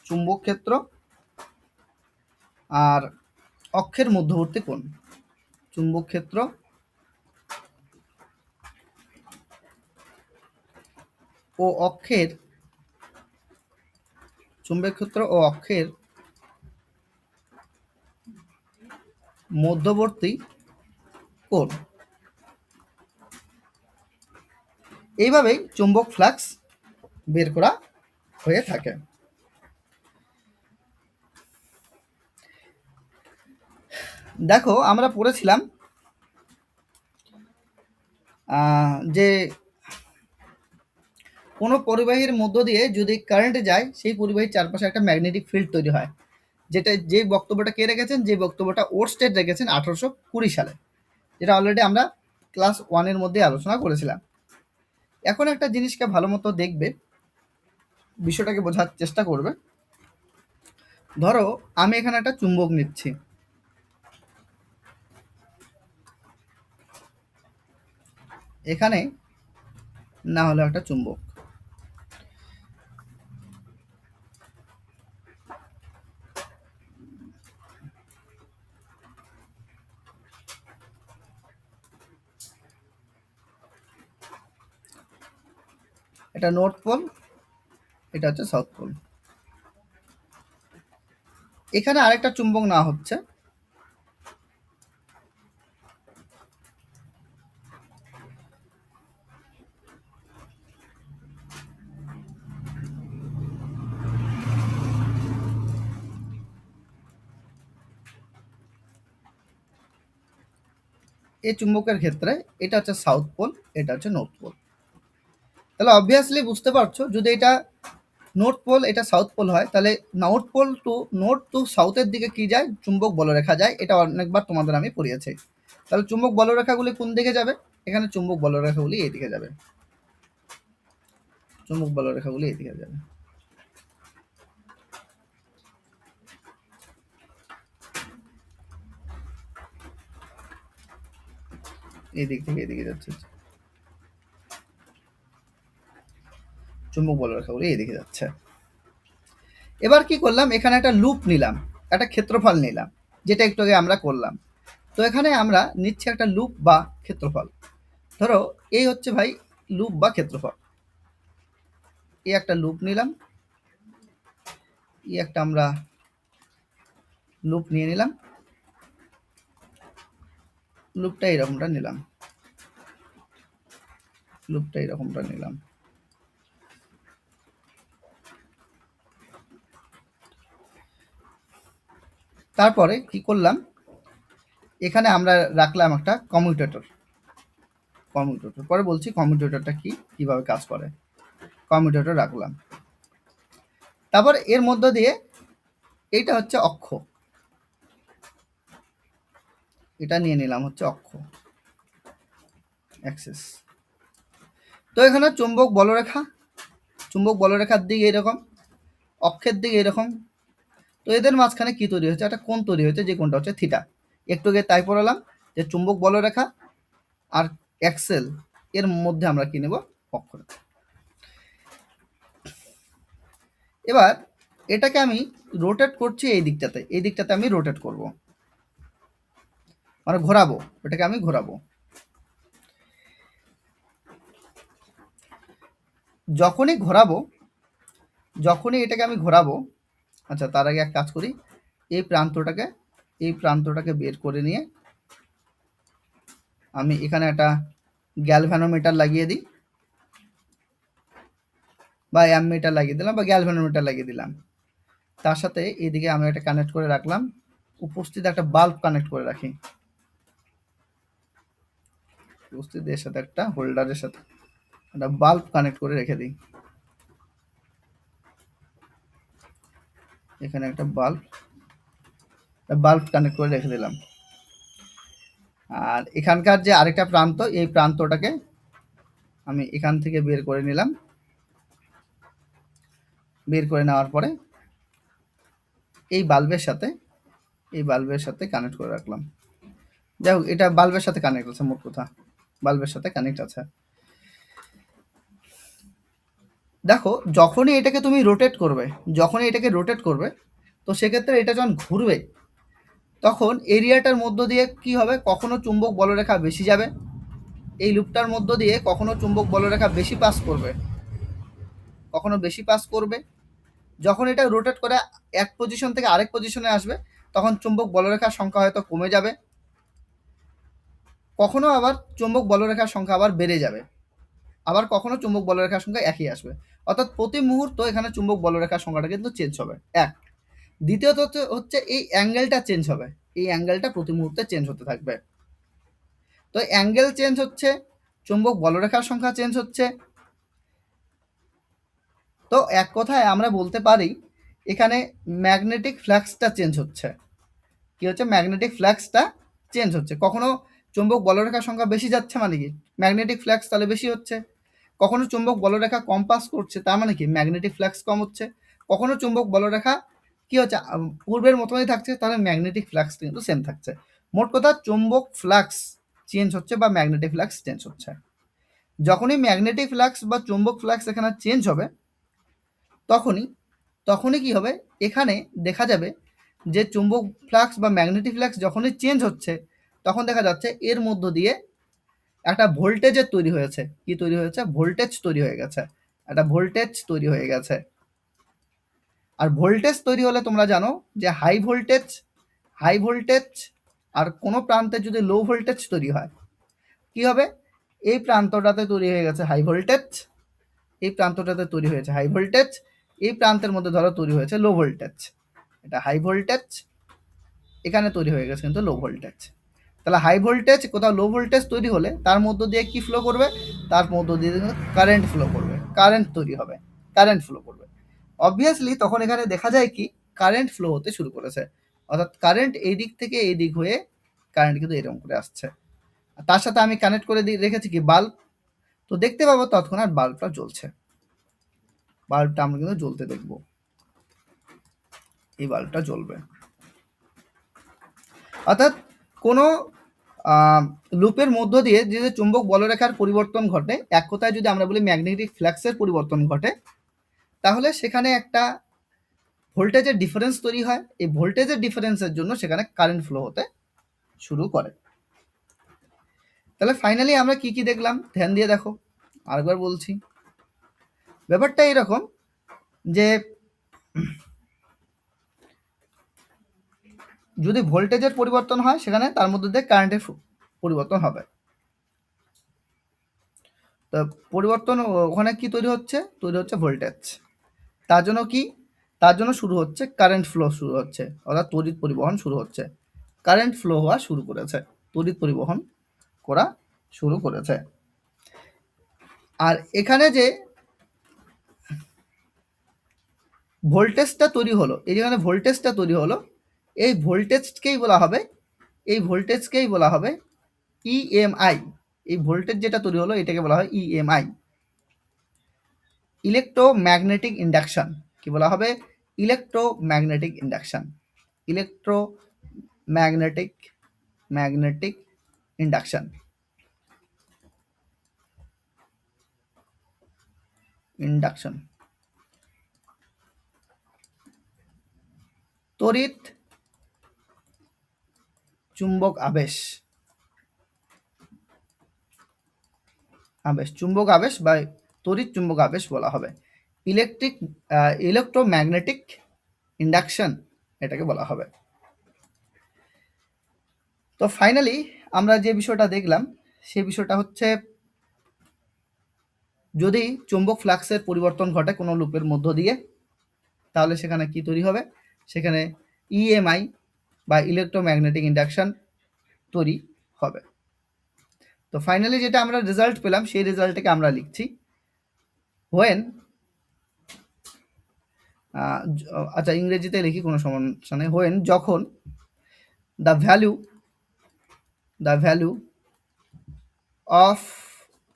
চুম্বক ক্ষেত্র আর অক্ষের মধ্যবর্তী কোণ, চুম্বক ক্ষেত্র ও অক্ষের, চুম্বক ক্ষেত্র ও অক্ষের মধ্যবর্তী কোণ। এইভাবেই চুম্বক ফ্লাক্স বের করা হয়ে থাকে। দেখো, আমরা পড়েছিলাম যে কোনো পরিবাহীর মধ্য দিয়ে যদি কারেন্ট যায়, সেই পরিবাহীর চারপাশে একটা ম্যাগনেটিক ফিল্ড তৈরি হয়। যেটা, যে বক্তব্যটা কে রেখেছেন, যে বক্তব্যটা ওরস্টেড রেখেছেন 1820 সালে, যেটা অলরেডি আমরা ক্লাস 1-এর মধ্যে আলোচনা করেছিলাম। এখন একটা জিনিসকে ভালো মতো দেখবে, বিষয়টাকে বোঝার চেষ্টা করবে। ধরো আমি এখানে একটা চুম্বক নিচ্ছি, এখানে না হলো একটা চুম্বক, এটা নর্থ পোল, এটা হচ্ছে সাউথ পোল। এখানে আরেকটা চুম্বক না হচ্ছে, এই চুম্বকের ক্ষেত্রে এটা হচ্ছে সাউথ পোল, এটা হচ্ছে নর্থ পোল। তাহলে অবভিয়াসলি বুঝতে পারছো, যদি এটা নর্থ পোল এটা সাউথ পোল হয়, তাহলে নর্থ টু সাউথের দিকে কি যায়, চুম্বক বলরেখা যায়। এটা অনেকবার তোমাদের আমি পড়িয়েছি। তাহলে চুম্বক বলরেখাগুলি কোন দিকে যাবে, এখানে চুম্বক বলরেখাগুলি এইদিকে যাবে, চুম্বক বলরেখাগুলি এইদিকে যাবে। এই দিক থেকে এদিকে যাচ্ছে, চুম্বক বলরেখাগুলি এদিকে যাচ্ছে। এবার কি করলাম, এখানে একটা লুপ নিলাম, একটা ক্ষেত্রফল নিলাম, যেটা একটু আগে আমরা করলাম। তো এখানে আমরা নিচ্ছি একটা লুপ বা ক্ষেত্রফল। ধরো এই হচ্ছে ভাই লুপ বা ক্ষেত্রফল, এই একটা লুপ নিলাম, এই একটা আমরা লুপ নিয়ে নিলাম, লুপটা এরকমটা নিলাম, লুপটা এরকমটা নিলাম। তারপরে কি করলাম, এখানে আমরা রাখলাম একটা কমিউটেটর, পরে বলছি কমিউটেটরটা কি, কিভাবে কাজ করে। কমিউটেটর রাখলাম, তারপর এর মধ্য দিয়ে এইটা হচ্ছে অক্ষ, এটা নিয়ে নিলাম হচ্ছে অক্ষ, অ্যাক্সিস। তো এখানে চুম্বক বলরেখার দিকে এরকম, অক্ষের দিকে এরকম। তো এদের মাঝখানে কি তৈরি হচ্ছে, একটা কোণ তৈরি হচ্ছে, যে কোণটা হচ্ছে থিটা। একটু আগে তাই পড়ালাম যে চুম্বক বলরেখা আর অ্যাক্সেল এর মধ্যে আমরা কি নেব, অক্ষরেখা। এবার এটাকে আমি রোটেট করছি এই দিকটাতে, এই দিকটাতে আমি রোটেট করব, মানে ঘোরাবো, এটাকে আমি ঘোরাবো। যখনই এটাকে আমি ঘোরাবো, আচ্ছা তার আগে এক কাজ করি, এই প্রান্তটাকে বের করে নিয়ে আমি এখানে একটা গ্যালভ্যানোমিটার লাগিয়ে দিই, বা অ্যামমিটার লাগিয়ে দিলাম, বা গ্যালভ্যানোমিটার লাগিয়ে দিলাম। তার সাথে এদিকে আমি একটা কানেক্ট করে রাখলাম, উপস্থিত একটা বাল্ব কানেক্ট করে রাখি, উপস্থিত এর সাথে একটা হোল্ডারের সাথে একটা বাল্ব কানেক্ট করে রেখে দিই। এখানে একটা বাল্ব কানেক্ট করে রেখে দিলাম। আর এখানকার যে আরেকটা প্রান্ত, এই প্রান্তটাকে আমি এখান থেকে বের করে নিলাম, বের করে নেওয়ার পরে এই বাল্বের সাথে কানেক্ট করে রাখলাম। যাই হোক, এটা বাল্বের সাথে কানেক্ট আছে, মোট কথা বাল্বের সাথে কানেক্ট আছে। দেখো যখনই এটাকে রোটেট করবে, তো সেক্ষেত্রে এটা যখন ঘুরবে, তখন এরিয়াটার মধ্য দিয়ে কি হবে, কখনো চুম্বক বলরেখা বেশি যাবে, এই লুপটার মধ্য দিয়ে কখনো চুম্বক বলরেখা কখনো বেশি পাস করবে। যখন এটা রোটেট করে এক পজিশন থেকে আরেক পজিশনে আসবে, তখন চুম্বক বলরেখার সংখ্যা হয়তো কমে যাবে, কখনো আবার চুম্বক বলরেখার সংখ্যা আবার বেড়ে যাবে, আবার কখনো চুম্বক বলরেখার সংখ্যা একই আসবে। অর্থাৎ প্রতি মুহূর্ত এখানে চুম্বক বলরেখার সংখ্যাটা কিন্তু চেঞ্জ হবে, এক। দ্বিতীয়ত হচ্ছে এই অ্যাঙ্গেলটা চেঞ্জ হবে, এই অ্যাঙ্গেলটা প্রতি মুহূর্তে চেঞ্জ হতে থাকবে। তো অ্যাঙ্গেল চেঞ্জ হচ্ছে, চুম্বক বলরেখার সংখ্যা চেঞ্জ হচ্ছে। তো এক কথায় আমরা বলতে পারি এখানে ম্যাগনেটিক ফ্লাক্সটা চেঞ্জ হচ্ছে। কি হচ্ছে, ম্যাগনেটিক ফ্লাক্সটা চেঞ্জ হচ্ছে। কখনো চুম্বক বলরেখার সংখ্যা বেশি যাচ্ছে, মানে কি ম্যাগনেটিক ফ্লাক্স তাহলে বেশি হচ্ছে। কখনো চুম্বক বলরেখা কম পাস করছে, তার মানে কি ম্যাগনেটিক ফ্লাক্স কম হচ্ছে। কখনো চুম্বক বলরেখা কি হচ্ছে, পূর্বের মতনই থাকছে, তাহলে ম্যাগনেটিক ফ্লাক্স কিন্তু সেম থাকছে। মোট কথা চৌম্বক ফ্লাক্স চেঞ্জ হচ্ছে বা ম্যাগনেটিক ফ্লাক্স চেঞ্জ হচ্ছে। যখনই ম্যাগনেটিক ফ্লাক্স বা চৌম্বক ফ্লাক্স এখানে চেঞ্জ হবে তখনই তখনই কি হবে, এখানে দেখা যাবে যে চৌম্বক ফ্লাক্স বা ম্যাগনেটিক ফ্লাক্স যখনই চেঞ্জ হচ্ছে তখন দেখা যাচ্ছে এর মধ্য দিয়ে একটা ভোল্টেজের তৈরি হয়েছে। কি তৈরি হয়েছে? ভোল্টেজ তৈরি হয়ে গেছে, একটা ভোল্টেজ তৈরি হয়ে গেছে। আর ভোল্টেজ তৈরি হলে তোমরা জানো যে হাই ভোল্টেজ আর কোনো প্রান্তে যদি লো ভোল্টেজ তৈরি হয় কি হবে, এই প্রান্তটাতে তৈরি হয়ে গেছে হাই ভোল্টেজ, এই প্রান্তটাতে তৈরি হয়েছে হাই ভোল্টেজ, এই প্রান্তের মধ্যে ধরো তৈরি হয়েছে লো ভোল্টেজ, এটা হাই ভোল্টেজ, এখানে তৈরি হয়ে গেছে কিন্তু লো ভোল্টেজ। তাহলে হাই ভোল্টেজ কোথাও লো ভোল্টেজ তৈরি হলে তার মধ্য দিয়ে কি ফ্লো করবে, তার মধ্য দিয়ে কারেন্ট ফ্লো করবে, কারেন্ট তৈরি হবে, কারেন্ট ফ্লো করবে। অবভিয়াসলি তখন এখানে দেখা যায় কি কারেন্ট ফ্লো হতে শুরু করেছে, অর্থাৎ কারেন্ট এই দিক থেকে এই দিক হয়ে কারেন্ট কিন্তু এরকম করে আসছে। তার সাথে আমি কানেক্ট করে রেখেছি কি বাল্ব, তো দেখতে পাবো তৎক্ষণাৎ বাল্বটা জ্বলছে, বাল্বটা আমরা কিন্তু জ্বলতে দেখব, এই বাল্বটা জ্বলবে। অর্থাৎ কোনো লুপের মধ্য দিয়ে যে চুম্বক বলরেখার পরিবর্তন ঘটে, এক কথায় যদি আমরা বলি ম্যাগনেটিক ফ্লাক্সের পরিবর্তন ঘটে, তাহলে সেখানে একটা ভোল্টেজের ডিফারেন্স তৈরি হয়, এই ভোল্টেজের ডিফারেন্সের জন্য সেখানে কারেন্ট ফ্লো হতে শুরু করে। তাহলে ফাইনালি আমরা কি কি দেখলাম ধ্যান দিয়ে দেখো, আরেকবার বলছি। ব্যাপারটা এরকম যে যদি ভোল্টেজের পরিবর্তন হয় সেখানে তার মধ্যে দিয়ে কারেন্টের পরিবর্তন হবে। তো পরিবর্তন ওখানে কি তৈরি হচ্ছে ভোল্টেজ, তার জন্য কি, তার জন্য শুরু হচ্ছে কারেন্ট ফ্লো শুরু হচ্ছে, অর্থাৎ তড়িৎ পরিবহন শুরু হচ্ছে, কারেন্ট ফ্লো হওয়া শুরু করেছে, তড়িৎ পরিবহন করা শুরু করেছে। আর এখানে যে ভোল্টেজটা তৈরি হলো, এই যেখানে ভোল্টেজটা তৈরি হলো, এই ভোল্টেজকেই বলা হবে, এই ভোল্টেজকেই বলা হবে ইএমআই। এই ভোল্টেজ যেটা তৈরি হলো এটাকে বলা হয় ইএমআই, ইলেকট্রোম্যাগনেটিক ইন্ডাকশন। কি বলা হবে? ইলেকট্রোম্যাগনেটিক ইন্ডাকশন, ম্যাগনেটিক ইন্ডাকশন, তড়িৎ চুম্বক আবেশ, চুম্বক আবেশ বা তড়িৎ চুম্বক আবেশ বলা হবে, ইলেকট্রোম্যাগনেটিক ইন্ডাকশন এটাকে বলা হবে। তো ফাইনালি আমরা যে বিষয়টা দেখলাম সেই বিষয়টা হচ্ছে যদি চুম্বক ফ্লাক্সের পরিবর্তন ঘটে কোনো লুপের মধ্য দিয়ে তাহলে সেখানে কি তৈরি হবে, সেখানে ইএমআই বা ইলেকট্রোম্যাগনেটিক ইন্ডাকশন তৈরি হবে। তো ফাইনালি যেটা আমরা রেজাল্ট পেলাম সেই রেজাল্টটাকে আমরা লিখছি হোয়েন, আচ্ছা ইংরেজিতে লিখি কোনো সমস্যা নেই, হোয়েন যখন the value of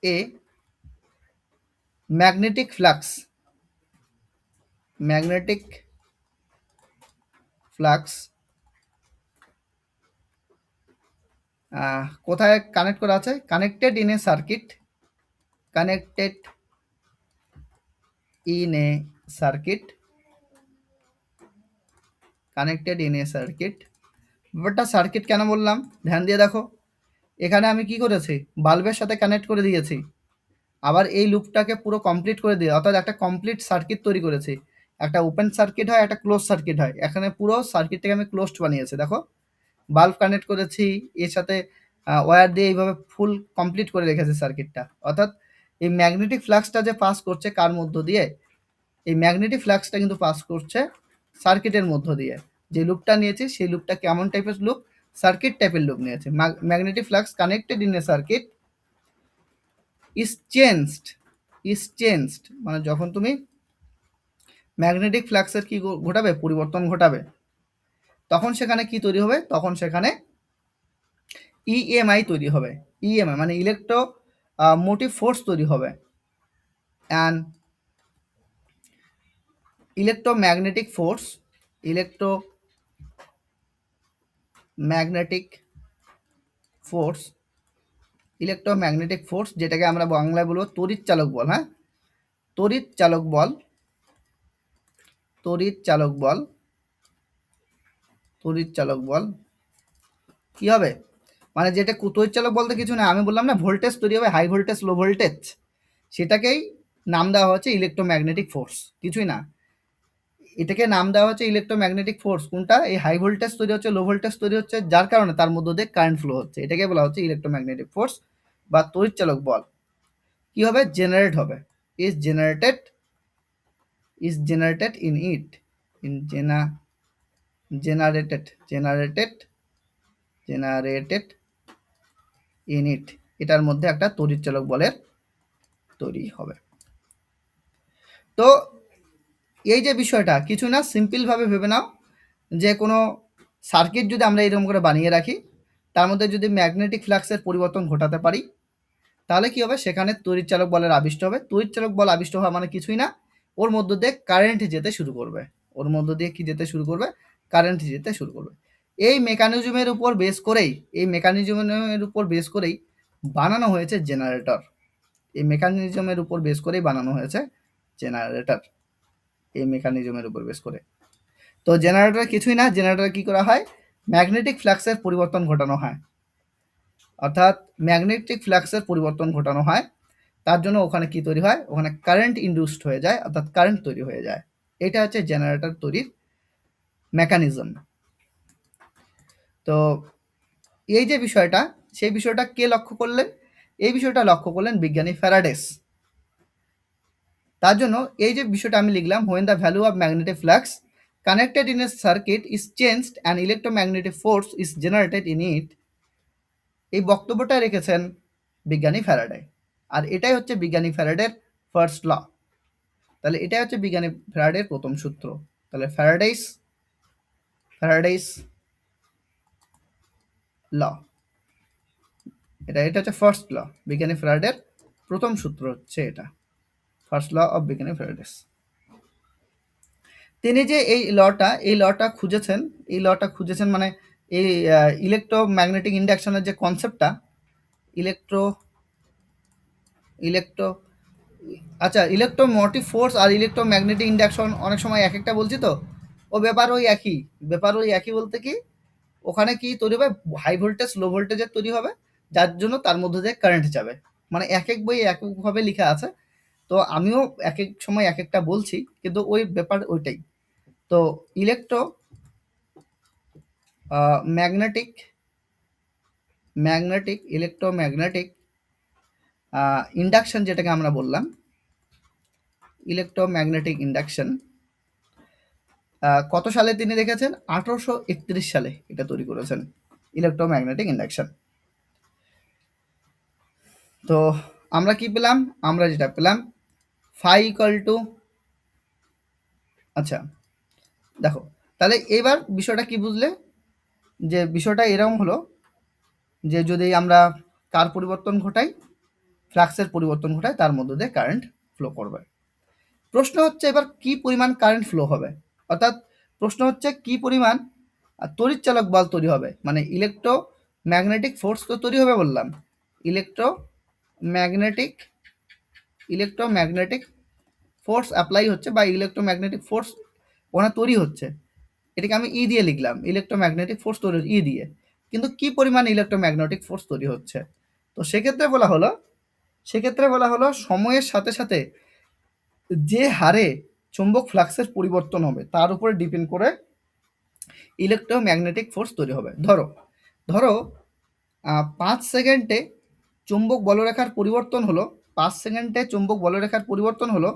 a magnetic flux কোথায় কানেক্ট করা আছে, কানেক্টেড ইন এ সার্কিট, ব্যাপারটা সার্কিট কেন বললাম ধ্যান দিয়ে দেখো, এখানে আমি কি করেছি বাল্বের সাথে কানেক্ট করে দিয়েছি, আবার এই লুপটাকে পুরো কমপ্লিট করে দিয়ে অর্থাৎ একটা কমপ্লিট সার্কিট তৈরি করেছি, একটা ওপেন সার্কিট হয় একটা ক্লোজ সার্কিট হয়, এখানে পুরো সার্কিটটাকে আমি ক্লোজড বানিয়েছি। দেখো বাল্ব কানেক্ট করেছি, এর সাথে ওয়্যার দিয়ে এইভাবে ফুল কমপ্লিট করে রেখেছি সার্কিটটা। অর্থাৎ এই ম্যাগনেটিক ফ্লাক্সটা যে পাস করছে কার মধ্য দিয়ে, এই ম্যাগনেটিক ফ্লাক্সটা কিন্তু পাস করছে সার্কিটের মধ্য দিয়ে। যে লুপটা নিয়েছি সেই লুপটা কেমন টাইপের লুপ, সার্কিট টাইপের লুপ নিয়েছে। Magnetic flux connected in a circuit is changed, মানে যখন তুমি ম্যাগনেটিক ফ্লাক্সের কি ঘটাবে, পরিবর্তন ঘটাবে, তখন সেখানে কি তৈরি হবে, তখন সেখানে ইএমআই তৈরি হবে। ইএমআই মানে ইলেকট্রো মোটিভ ফোর্স তৈরি হবে, and electromagnetic force electromagnetic force, যেটাকে আমরা বাংলায় বলবো তড়িৎ চালক বল। হ্যাঁ, তড়িৎ চালক বল, তড়িৎ চালক বল, তড়িৎ চালক বল কি হবে, মানে যেটা তড়িৎ চালক বলতে কিছু না, আমি বললাম না ভোল্টেজ তৈরি হবে, হাই ভোল্টেজ লো ভোল্টেজ, সেটাকেই নাম দেওয়া হচ্ছে ইলেকট্রোম্যাগনেটিক ফোর্স, কিছুই না। এটাকে নাম দেওয়া হচ্ছে ইলেকট্রোম্যাগনেটিক ফোর্স, কোনটা এই হাই ভোল্টেজ তৈরি হচ্ছে, লো ভোল্টেজ তৈরি হচ্ছে, যার কারণে তার মধ্য দিয়ে কারেন্ট ফ্লো হচ্ছে, এটাকে বলা হচ্ছে ইলেকট্রোম্যাগনেটিক ফোর্স বা তড়িৎ চালক বল। কি হবে, জেনারেট হবে, is generated, is generated in it, in generated, generated in it, এটার মধ্যে একটা তড়িৎ চালক বলের তৈরি হবে। তো এই যে বিষয়টা কিছু না, সিম্পল ভাবে ভেবে নাও যে কোনো সার্কিট যদি আমরা এরকম করে বানিয়ে রাখি, তার মধ্যে যদি ম্যাগনেটিক ফ্লাক্সের পরিবর্তন ঘটাতে পারি, তাহলে কি হবে, সেখানে তড়িৎ চালক বলের আবিষ্ট হবে। তড়িৎ চালক বল আবিষ্ট হওয়া মানে কিছুই না, ওর মধ্য দিয়ে কারেন্ট যেতে শুরু করবে, ওর মধ্য দিয়ে কি যেতে শুরু করবে, কারেন্ট যেতে শুরু করবে। এই মেকানিজমের উপর বেস করেই, এই মেকানিজমের উপর বেস করেই বানানো হয়েছে জেনারেটর, এই মেকানিজমের উপর বেস করেই বানানো হয়েছে জেনারেটর, এই মেকানিজমের উপর বেস করে। তো জেনারেটর কিছুই না, জেনারেটর কি করা হয়, ম্যাগনেটিক ফ্লাক্সের পরিবর্তন ঘটানো হয়, অর্থাৎ ম্যাগনেটিক ফ্লাক্সের পরিবর্তন ঘটানো হয়, তার জন্য ওখানে কি তৈরি হয়, ওখানে কারেন্ট ইনডিউসড হয়ে যায়, অর্থাৎ কারেন্ট তৈরি হয়ে যায়। এটা হচ্ছে জেনারেটর তৈরির মেকানিজম। তো এই যে বিষয়টা, সেই বিষয়টা কে লক্ষ্য করলেন, এই বিষয়টা লক্ষ্য করলেন বিজ্ঞানী ফ্যারাডেস। তার জন্য এই যে বিষয়টা আমি লিখলাম, when the value of magnetic flux connected in a circuit is changed and electromagnetic force is generated in it, এই বক্তব্যটা রেখেছেন বিজ্ঞানী ফ্যারাডে, আর এটাই হচ্ছে বিজ্ঞানী ফ্যারাডের ফার্স্ট ল। তাহলে এটাই হচ্ছে বিজ্ঞানী ফ্যারাডের প্রথম সূত্র। তাহলে ফ্যারাডেস ল, এটা হচ্ছে ফার্স্ট ল, বিজ্ঞানী ফ্যারাডের প্রথম সূত্র হচ্ছে এটা, ফার্স্ট ল অফ বিজ্ঞানী ফ্যারাডেস। তিনি যে এই লটা খুঁজেছেন, মানে এই ইলেকট্রোম্যাগনেটিক ইন্ডাকশনের যে কনসেপ্টটা, ইলেকট্রো আচ্ছা, ইলেকট্রোমোটিভ ফোর্স আর ইলেকট্রোম্যাগনেটিক ইন্ডাকশন অনেক সময় এক একটা বলছি, তো ও ব্যাপার ওই একই বলতে কি, ওখানে কি তৈরি হবে, হাই ভোল্টেজ লো ভোল্টেজের তৈরি হবে, যার জন্য তার মধ্যে দিয়ে কারেন্ট যাবে, মানে এক এক বই এক একভাবে লেখা আছে, তো আমিও এক এক সময় এক একটা বলছি, কিন্তু ওই ব্যাপার ওইটাই। তো ইলেকট্রোম্যাগনেটিক ইন্ডাকশন, যেটাকে আমরা বললাম ইলেকট্রোম্যাগনেটিক ইন্ডাকশন, কত সালে তিনি দেখেছেন, 1831 সালে এটা তৈরি করেছেন ইলেকট্রোম্যাগনেটিক ইন্ডাকশন। তো আমরা কি পেলাম, আমরা যেটা পেলাম ফাই ইকুয়াল টু, আচ্ছা দেখো, তাহলে এবার বিষয়টা কি বুঝলে, যে বিষয়টা এরকম হলো যে যদি আমরা কার পরিবর্তন ঘটাই, ফ্লাক্সের পরিবর্তন ঘটাই, তার মধ্যে দিয়ে কারেন্ট ফ্লো করবে। প্রশ্ন হচ্ছে এবার কি পরিমাণ কারেন্ট ফ্লো হবে, অর্থাৎ প্রশ্ন হচ্ছে কি পরিমাণ তড়িৎচালক বল তৈরি হবে, মানে ইলেকট্রোম্যাগনেটিক ফোর্স তো তৈরি হবে বললাম, ইলেকট্রোম্যাগনেটিক ফোর্স অ্যাপ্লাই হচ্ছে, বা ইলেকট্রোম্যাগনেটিক ফোর্স ওখানে তৈরি হচ্ছে, এটাকে আমি ই দিয়ে লিখলাম, ইলেকট্রোম্যাগনেটিক ফোর্স তৈরি ই দিয়ে, কিন্তু কি পরিমাণ ইলেকট্রোম্যাগনেটিক ফোর্স তৈরি হচ্ছে, তো সেক্ষেত্রে বলা হলো সময়ের সাথে সাথে যে হারে চুম্বক ফ্লাক্সের পরিবর্তন হবে তার উপরে ডিপেন্ড করে ইলেকট্রোম্যাগনেটিক ফোর্স তৈরি হবে। ধরো 5 সেকেন্ডে চুম্বক বলরেখার পরিবর্তন হলো, 5 সেকেন্ডে চুম্বক বলরেখার পরিবর্তন হলো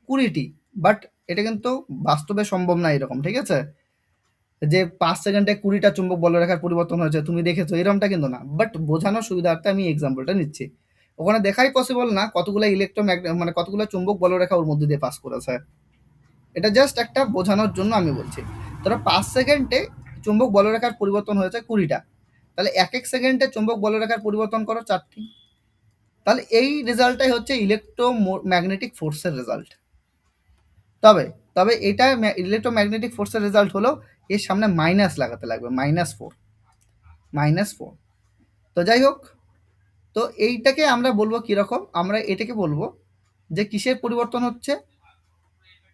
20টি, বাট এটা কিন্তু বাস্তবে সম্ভব না এরকম, ঠিক আছে, যে 5 সেকেন্ডে 20টা চুম্বক বলরেখার পরিবর্তন হয়েছে তুমি দেখেছো, এরকমটা কিন্তু না, বাট বোঝানোর সুবিধার্থে আমি এক্সাম্পলটা নিচ্ছি। ওখানে দেখাই পসিবল না কতগুলো মানে কতগুলো চুম্বক বলরেখা ওর মধ্যে দিয়ে পাস করেছে, এটা জাস্ট একটা বোঝানোর জন্য আমি বলছি। ধরো 5 সেকেন্ডে চুম্বক বলরেখার পরিবর্তন হয়েছে 20টা, তাহলে এক সেকেন্ডে চুম্বক বলরেখার পরিবর্তন করো 4টি, তাহলে এই রেজাল্টটাই হচ্ছে ইলেকট্রোম্যাগনেটিক ফোর্সের রেজাল্ট। তবে তবে এটা ইলেকট্রোম্যাগনেটিক ফোর্সের রেজাল্ট হলো এর সামনে মাইনাস লাগাতে লাগবে, -4। তো যাই হোক, তো এইটাকে আমরা বলবো কীরকম, আমরা এটাকে বলবো যে কিসের পরিবর্তন হচ্ছে,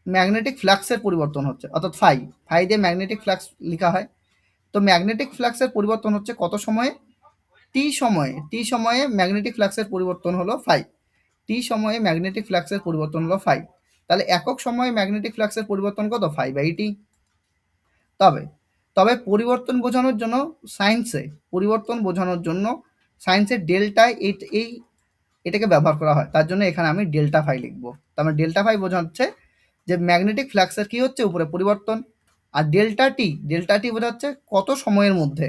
ম্যাগনেটিক ফ্লাক্সের পরিবর্তন হচ্ছে, অর্থাৎ ফাই দিয়ে ম্যাগনেটিক ফ্লাক্স লেখা হয়। তো ম্যাগনেটিক ফ্লাক্সের পরিবর্তন হচ্ছে কত সময়ে, টি সময়ে ম্যাগনেটিক ফ্লাক্সের পরিবর্তন হলো টি সময়ে ম্যাগনেটিক ফ্লাক্সের পরিবর্তন হলো তাহলে একক সময়ে ম্যাগনেটিক ফ্লাক্সের পরিবর্তন কত, φ/t। তবে তবে পরিবর্তন বোঝানোর জন্য সায়েন্সে ডেল্টা এটাকে ব্যবহার করা হয়, তার জন্য এখানে আমি ডেল্টা ফাই লিখবো। তার মানে ডেল্টা ফাই বোঝাচ্ছে যে ম্যাগনেটিক ফ্লাক্সের কি হচ্ছে, উপরে পরিবর্তন, আর ডেল্টা টি বোঝাচ্ছে কত সময়ের মধ্যে,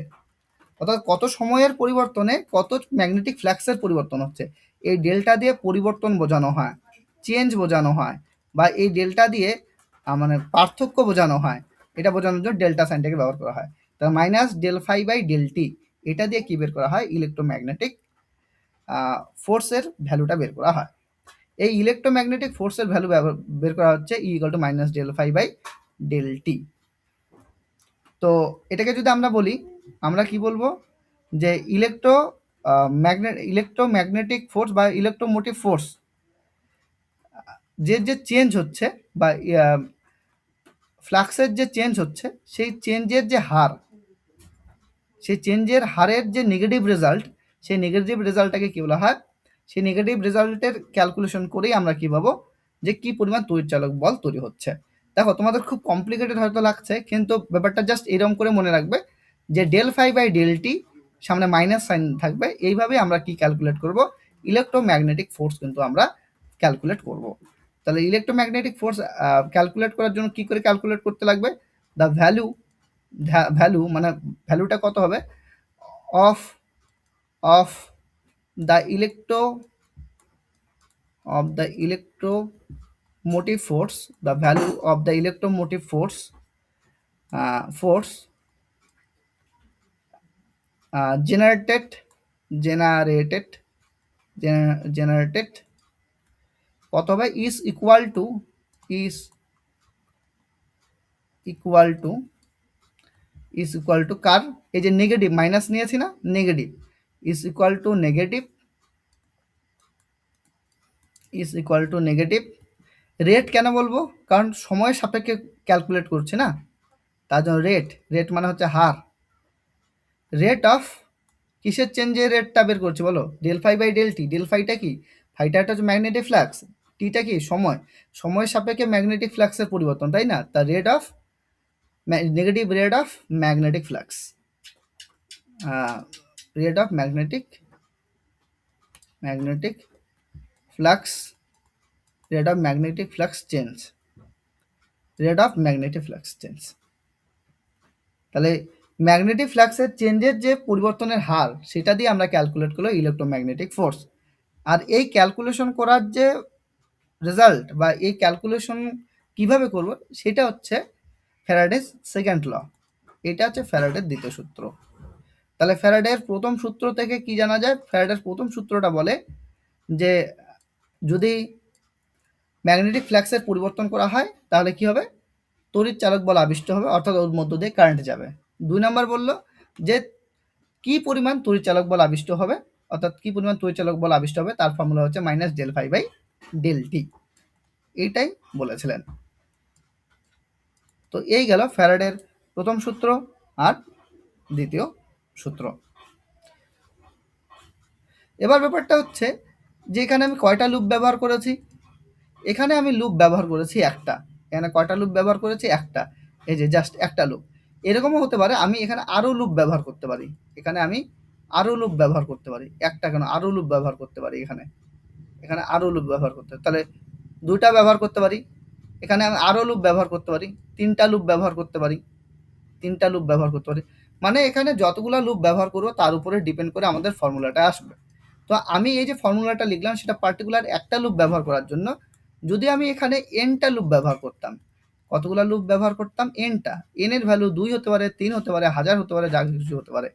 অর্থাৎ কত সময়ের পরিবর্তনে কত ম্যাগনেটিক ফ্লাক্সের পরিবর্তন হচ্ছে। এই ডেল্টা দিয়ে পরিবর্তন বোঝানো হয়, চেঞ্জ বোঝানো হয়, বা এই ডেল্টা দিয়ে মানে পার্থক্য বোঝানো হয়, এটা বোঝানোর জন্য ডেল্টা সাইনটাকে ব্যবহার করা হয়। তাহলে -del⁵/del⁡, এটা দিয়ে কি বের করা হয়, ইলেকট্রোম্যাগনেটিক ফোর্সের ভ্যালুটা বের করা হয়। এই ইলেকট্রোম্যাগনেটিক ফোর্সের ভ্যালু বের করা হচ্ছে E=−del⁵/del⁡। তো এটাকে যদি আমরা বলি, আমরা কি বলবো, যে ইলেকট্রোম্যাগনেটিক ফোর্স বা ইলেকট্রোমোটিভ ফোর্স যে চেঞ্জ হচ্ছে, বা ফ্লাক্সের যে চেঞ্জ হচ্ছে, সেই চেঞ্জের যে হার, সেই চেঞ্জের হারের যে নেগেটিভ রেজাল্ট, সেই নেগেটিভ রেজাল্টটাকে কী বলা হয়, সেই নেগেটিভ রেজাল্টের ক্যালকুলেশন করেই আমরা কি পাবো, যে কি পরিমাণ তড়িৎচালক বল তৈরি হচ্ছে। দেখো তোমাদের খুব কমপ্লিকেটেড হয়তো লাগছে, কিন্তু ব্যাপারটা জাস্ট এরকম করে মনে রাখবে যে del⁵/del⁡, সামনে মাইনাস সাইন থাকবে, এইভাবে আমরা কি ক্যালকুলেট করব, ইলেকট্রোম্যাগনেটিক ফোর্স কিন্তু আমরা ক্যালকুলেট করব। তাহলে ইলেকট্রোম্যাগনেটিক ফোর্স ক্যালকুলেট করার জন্য কি করে ক্যালকুলেট করতে লাগবে, দ্য ভ্যালু মানে ভ্যালুটা কত হবে, of the electromotive force, the value of the electromotive force generated কত হবে, is equal to কার, এই যে নেগেটিভ মাইনাস নিয়েছি না, negative is equal to negative rate. কেন বলবো, কারণ সময়ের সাপেক্ষে ক্যালকুলেট করছে না, তার জন্য রেট মানে হচ্ছে হার, রেট অফ কিসের চেঞ্জের রেটটা বের করছি বলো, del⁵/del⁡। del⁵টা কি, ফাইটা হচ্ছে ম্যাগনেটিক ফ্লাক্স, টিটা কি সময়ের সাপেক্ষে ম্যাগনেটিক ফ্লাক্সের পরিবর্তন, তাই না, তার negative rate of magnetic flux, rate of magnetic flux change. তাহলে ম্যাগনেটিক ফ্লাক্সের চেঞ্জের যে পরিবর্তনের হার, সেটা দিয়ে আমরা ক্যালকুলেট করলো ইলেকট্রোম্যাগনেটিক ফোর্স। আর এই ক্যালকুলেশন করার যে রেজাল্ট, বা এই ক্যালকুলেশন কিভাবে করব, সেটা হচ্ছে ফ্যারাডেস সেকেন্ড ল, এটা হচ্ছে ফ্যারাডের দ্বিতীয় সূত্র। তাহলে ফ্যারাডের প্রথম সূত্র থেকে কি জানা যায়, ফ্যারাডের প্রথম সূত্রটা বলে যে যদি ম্যাগনেটিক ফ্লাক্সের পরিবর্তন করা হয়, তাহলে কি হবে, তড়িৎ চালক বল আবিষ্ট হবে, অর্থাৎ ওর মধ্য দিয়ে কারেন্ট যাবে। 2 নম্বর বললো যে কি পরিমাণ তড়িৎ চালক বল আবিষ্ট হবে, অর্থাৎ কি পরিমাণ তড়িৎ চালক বল আবিষ্ট হবে, তার ফর্মুলা হচ্ছে -del⁵/del⁡, এইটাই বলেছিলেন। তো এই গেল ফ্যারাডের প্রথম সূত্র আর দ্বিতীয় সূত্র। এবার ব্যাপারটা হচ্ছে যে এখানে আমি কয়টা লুপ ব্যবহার করেছি, এখানে আমি লুপ ব্যবহার করেছি একটা, এখানে কয়টা লুপ ব্যবহার করেছি, একটা, এই যে জাস্ট একটা লুপ। এরকমও হতে পারে আমি এখানে আরও লুপ ব্যবহার করতে পারি, একটা কেন, আরও লুপ ব্যবহার করতে পারি, এখানে আরও লুপ ব্যবহার করতে, তাহলে 2টা ব্যবহার করতে পারি, এখানে আমি আরও লুপ ব্যবহার করতে পারি, 3টা লুপ ব্যবহার করতে পারি, মানে এখানে যতগুলো লুপ ব্যবহার করবো তার উপরে ডিপেন্ড করে আমাদের ফর্মুলাটা আসবে। তো আমি এই যে ফর্মুলাটা লিখলাম, সেটা পার্টিকুলার একটা লুপ ব্যবহার করার জন্য, যদি আমি এখানে এনটা লুপ ব্যবহার করতাম, কতগুলো লুপ ব্যবহার করতাম, এনটা, এন এর ভ্যালু 2 হতে পারে, 3 হতে পারে, 1000 হতে পারে, যা কিছু হতে পারে।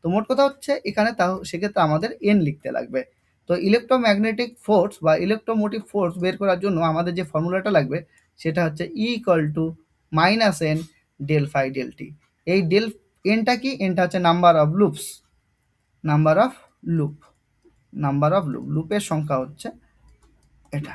তো মোট কথা হচ্ছে এখানে সেক্ষেত্রে আমাদের এন লিখতে লাগবে। তো ইলেকট্রোম্যাগনেটিক ফোর্স বা ইলেকট্রোমোটিভ ফোর্স বের করার জন্য আমাদের যে ফর্মুলাটা লাগবে, সেটা হচ্ছে E equal to minus N del phi del T. এই ডেল এনটা কি? এনটা হচ্ছে number of loops, number of লুপের সংখ্যা হচ্ছে এটা।